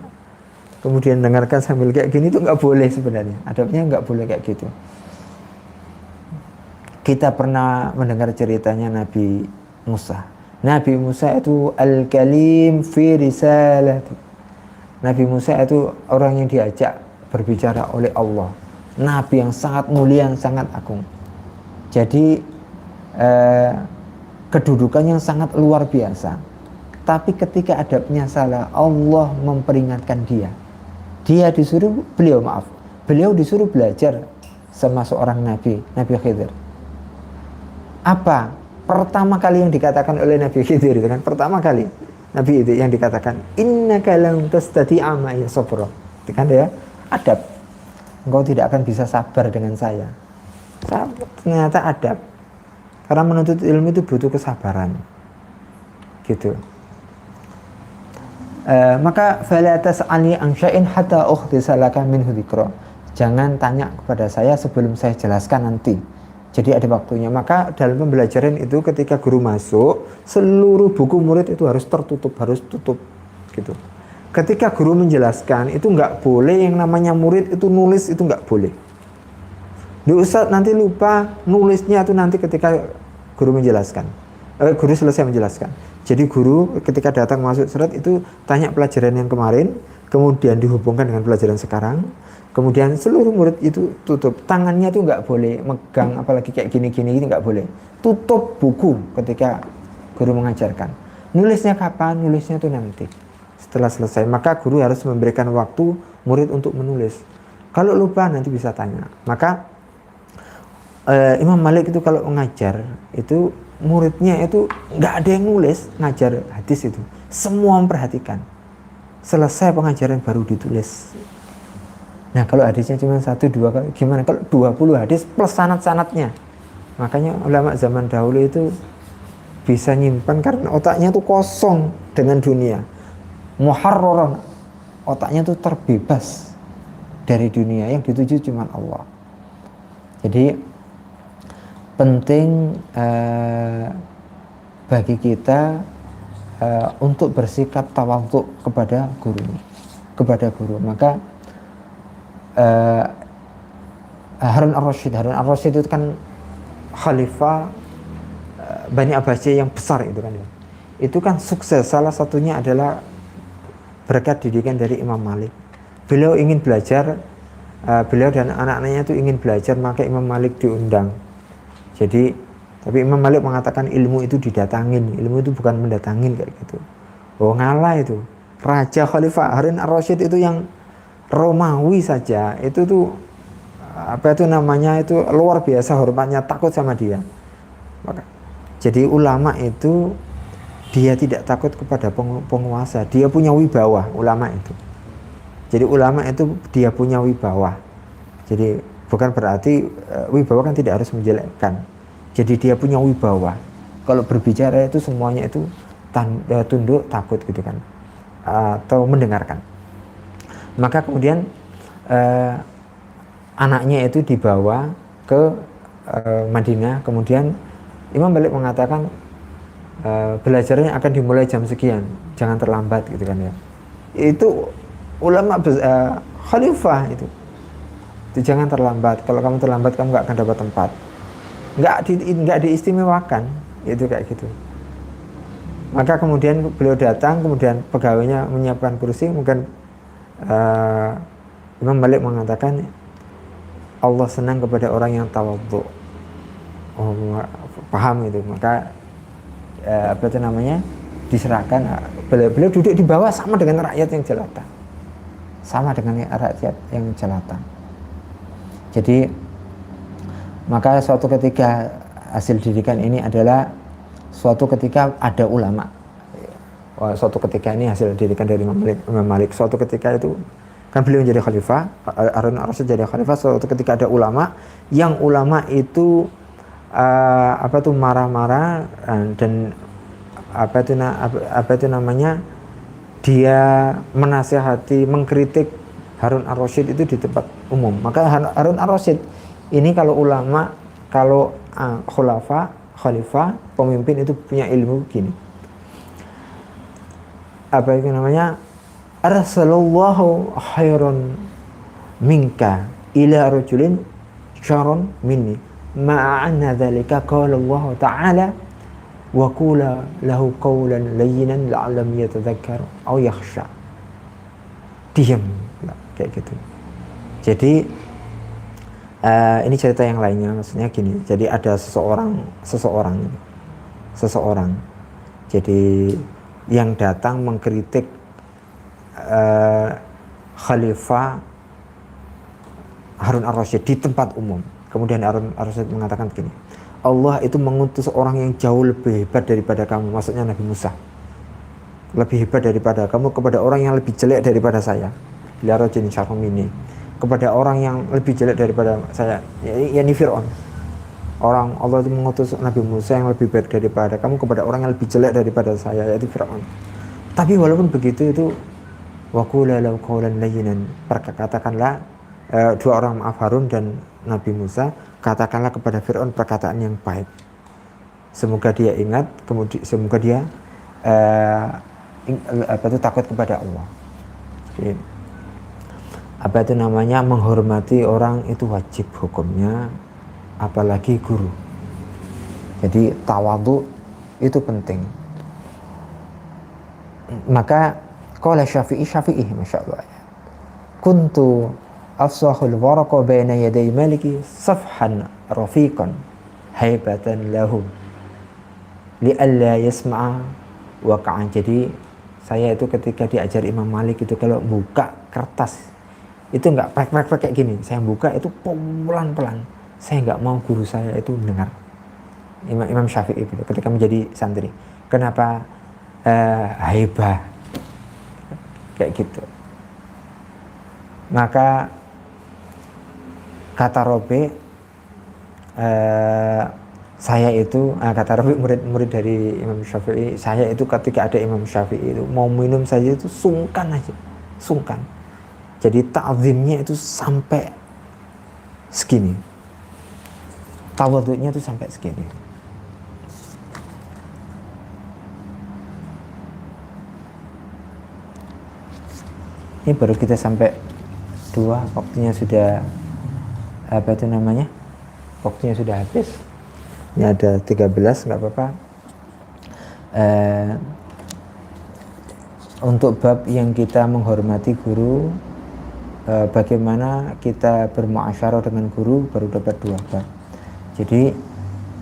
kemudian dengarkan sambil kayak gini, itu nggak boleh sebenarnya. Adabnya nggak boleh kayak gitu. Kita pernah mendengar ceritanya Nabi Musa. Nabi Musa itu al-kalim fi risalati. Nabi Musa itu orang yang diajak berbicara oleh Allah. Nabi yang sangat mulia, yang sangat agung. Jadi kedudukannya sangat luar biasa. Tapi ketika adabnya salah, Allah memperingatkan dia. Dia disuruh, beliau disuruh belajar sama seorang nabi, Nabi Khidir. Apa? Pertama kali yang dikatakan oleh Nabi Khidir itu kan, pertama kali Nabi itu yang dikatakan, innaka lam tastati'a ma'iya sabra. Itu kan ya, adab. Engkau tidak akan bisa sabar dengan saya. Ternyata adab. Karena menuntut ilmu itu butuh kesabaran, gitu. Maka fala tas'alni an syai'in hatta ukhdisa laka minhu dzikra. Jangan tanya kepada saya sebelum saya jelaskan nanti. Jadi ada waktunya. Maka dalam pembelajaran itu ketika guru masuk, seluruh buku murid itu harus tertutup, harus tutup, gitu. Ketika guru menjelaskan itu nggak boleh yang namanya murid itu nulis, itu nggak boleh. Ustaz nanti lupa nulisnya itu nanti ketika guru menjelaskan. Guru selesai menjelaskan. Jadi guru ketika datang masuk surat itu tanya pelajaran yang kemarin, kemudian dihubungkan dengan pelajaran sekarang, kemudian seluruh murid itu tutup. Tangannya itu nggak boleh megang, apalagi kayak gini-gini itu nggak boleh. Tutup buku ketika guru mengajarkan. Nulisnya kapan? Nulisnya itu nanti setelah selesai. Maka guru harus memberikan waktu murid untuk menulis. Kalau lupa nanti bisa tanya. Maka Imam Malik itu kalau mengajar itu muridnya itu nggak ada yang nulis, ngajar hadis itu semua memperhatikan. Selesai pengajaran baru ditulis. Nah kalau hadisnya cuma 1-2 kali, gimana kalau 20 hadis plus sanad-sanadnya? Makanya ulama zaman dahulu itu bisa nyimpan karena otaknya tuh kosong dengan dunia. Muharraran, otaknya tuh terbebas dari dunia, yang dituju cuma Allah. Jadi penting bagi kita untuk bersikap tawadhu kepada guru. Maka Harun ar-Rasyid itu kan khalifah Bani Abbasiyah yang besar itu kan. Itu kan sukses, salah satunya adalah berkat didikan dari Imam Malik. Beliau ingin belajar, beliau dan anak-anaknya itu ingin belajar, maka Imam Malik diundang. Jadi, tapi Imam Malik mengatakan ilmu itu didatangin, ilmu itu bukan mendatangin kayak gitu. Oh ngalah itu. Raja Khalifah Harun ar-Rasyid itu yang Romawi saja, itu tuh apa itu namanya, itu luar biasa hormatnya, takut sama dia. Maka, jadi ulama itu dia tidak takut kepada penguasa, dia punya wibawa ulama itu. Jadi ulama itu dia punya wibawa. Jadi bukan berarti wibawa kan tidak harus menjelekkan. Jadi dia punya wibawa. Kalau berbicara itu semuanya itu tunduk, takut gitu kan, atau mendengarkan. Maka kemudian anaknya itu dibawa ke Madinah. Kemudian Imam Malik mengatakan belajarnya akan dimulai jam sekian, jangan terlambat gitu kan ya. Itu ulama khalifah itu jangan terlambat. Kalau kamu terlambat kamu nggak akan dapat tempat, nggak diistimewakan itu kayak gitu. Maka kemudian beliau datang, kemudian pegawainya menyiapkan kursi. Mungkin Imam Malik mengatakan Allah senang kepada orang yang tawadhu. Oh, paham itu. Maka apa itu namanya, diserahkan. Beliau duduk di bawah sama dengan rakyat yang jelata, sama dengan rakyat yang jelata. Jadi maka suatu ketika hasil didikan ini adalah suatu ketika ada ulama. Suatu ketika ini hasil didikan dari Imam Malik. Suatu ketika itu kan beliau menjadi khalifah, Harun ar-Rasyid jadi khalifah. Suatu ketika ada ulama, yang ulama itu apa tuh marah-marah dan apa itu namanya, dia menasihati, mengkritik Harun ar-Rasyid itu di tempat umum. Maka Harun ar-Rasyid ini kalau ulama, kalau khalifah, pemimpin itu punya ilmu gini. Apa itu namanya? Arsalallahu khairan minka ila rajulin syarrun minni. Ma'anna dzalika qala Allah Ta'ala wa qula lahu qawlan layyinan la'allam yatadhakkar aw yakhsha. Diam kayak gitu. Jadi ini cerita yang lainnya, maksudnya gini. Jadi ada seseorang jadi yang datang mengkritik Khalifah Harun ar-Rasyid di tempat umum. Kemudian Harun ar-Rasyid mengatakan begini, Allah itu mengutus orang yang jauh lebih hebat daripada kamu, maksudnya Nabi Musa, lebih hebat daripada kamu, kepada orang yang lebih jelek daripada saya, ila rajulin syarrun minni, kepada orang yang lebih jelek daripada saya, yakni Fir'aun. Allah itu mengutus Nabi Musa yang lebih baik daripada kamu kepada orang yang lebih jelek daripada saya, yaitu Fir'aun. Tapi walaupun begitu, itu wa qula lahu qawlan layyinan, katakanlah dua orang, Harun dan Nabi Musa, katakanlah kepada Fir'aun perkataan yang baik, semoga dia ingat, kemudian semoga dia takut kepada Allah. Jadi, apa itu namanya, menghormati orang itu wajib hukumnya, apalagi guru. Jadi tawadhu itu penting. Maka qala Syafi'i, Masya Allah, kuntu afsahul waraqa baina yaday maliki safhan rafiqan haibatan lahu li'alla yasma'a waqa'an. Jadi saya itu ketika diajar Imam Malik itu, kalau buka kertas itu enggak prek-prek kayak gini, saya buka itu pelan-pelan. Saya enggak mau guru saya itu mendengar. Imam Syafi'i itu ketika menjadi santri. Kenapa haibah kayak gitu. Maka kata Robi, saya itu kata Robi, murid dari Imam Syafi'i, saya itu ketika ada Imam Syafi'i itu mau minum saja itu sungkan aja, sungkan. Jadi ta'zimnya itu sampai segini, tawadhu'nya itu sampai segini. Ini baru kita sampai 2, waktunya sudah apa itu namanya, waktunya sudah habis. Ini ada 13, nggak apa-apa. untuk bab yang kita menghormati guru, bagaimana kita bermuasyarah dengan guru, baru dapat 2 bab. Jadi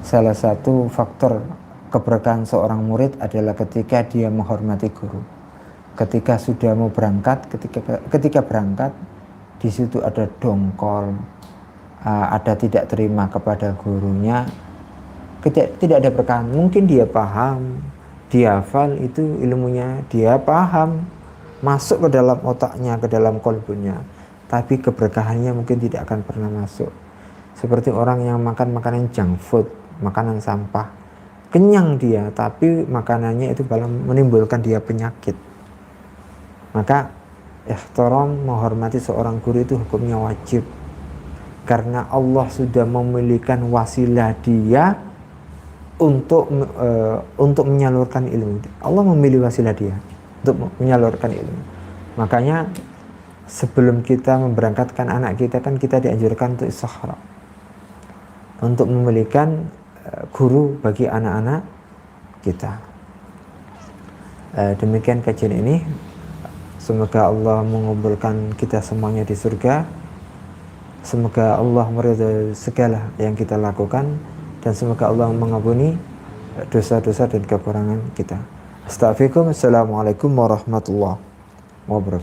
salah satu faktor keberkahan seorang murid adalah ketika dia menghormati guru. Ketika sudah mau berangkat, ketika berangkat, di situ ada dongkol, ada tidak terima kepada gurunya, tidak ada berkahan. Mungkin dia paham, dia hafal itu ilmunya, dia paham, masuk ke dalam otaknya, ke dalam kolbunya, tapi keberkahannya mungkin tidak akan pernah masuk. Seperti orang yang makan makanan junk food, makanan sampah, kenyang dia, tapi makanannya itu malah menimbulkan dia penyakit. Maka ihtiram, menghormati seorang guru itu hukumnya wajib, karena Allah sudah memilihkan wasilah dia untuk menyalurkan ilmu. Allah memilih wasilah dia untuk menyalurkan ilmu. Makanya sebelum kita memberangkatkan anak kita, kan kita dianjurkan untuk istikhara, untuk memilihkan guru bagi anak-anak kita. Demikian kajian ini. Semoga Allah mengumpulkan kita semuanya di surga. Semoga Allah meridhai segala yang kita lakukan, dan semoga Allah mengampuni dosa-dosa dan kekurangan kita. Astaghfirullahaladzim. Assalamualaikum warahmatullahi wabarakatuh.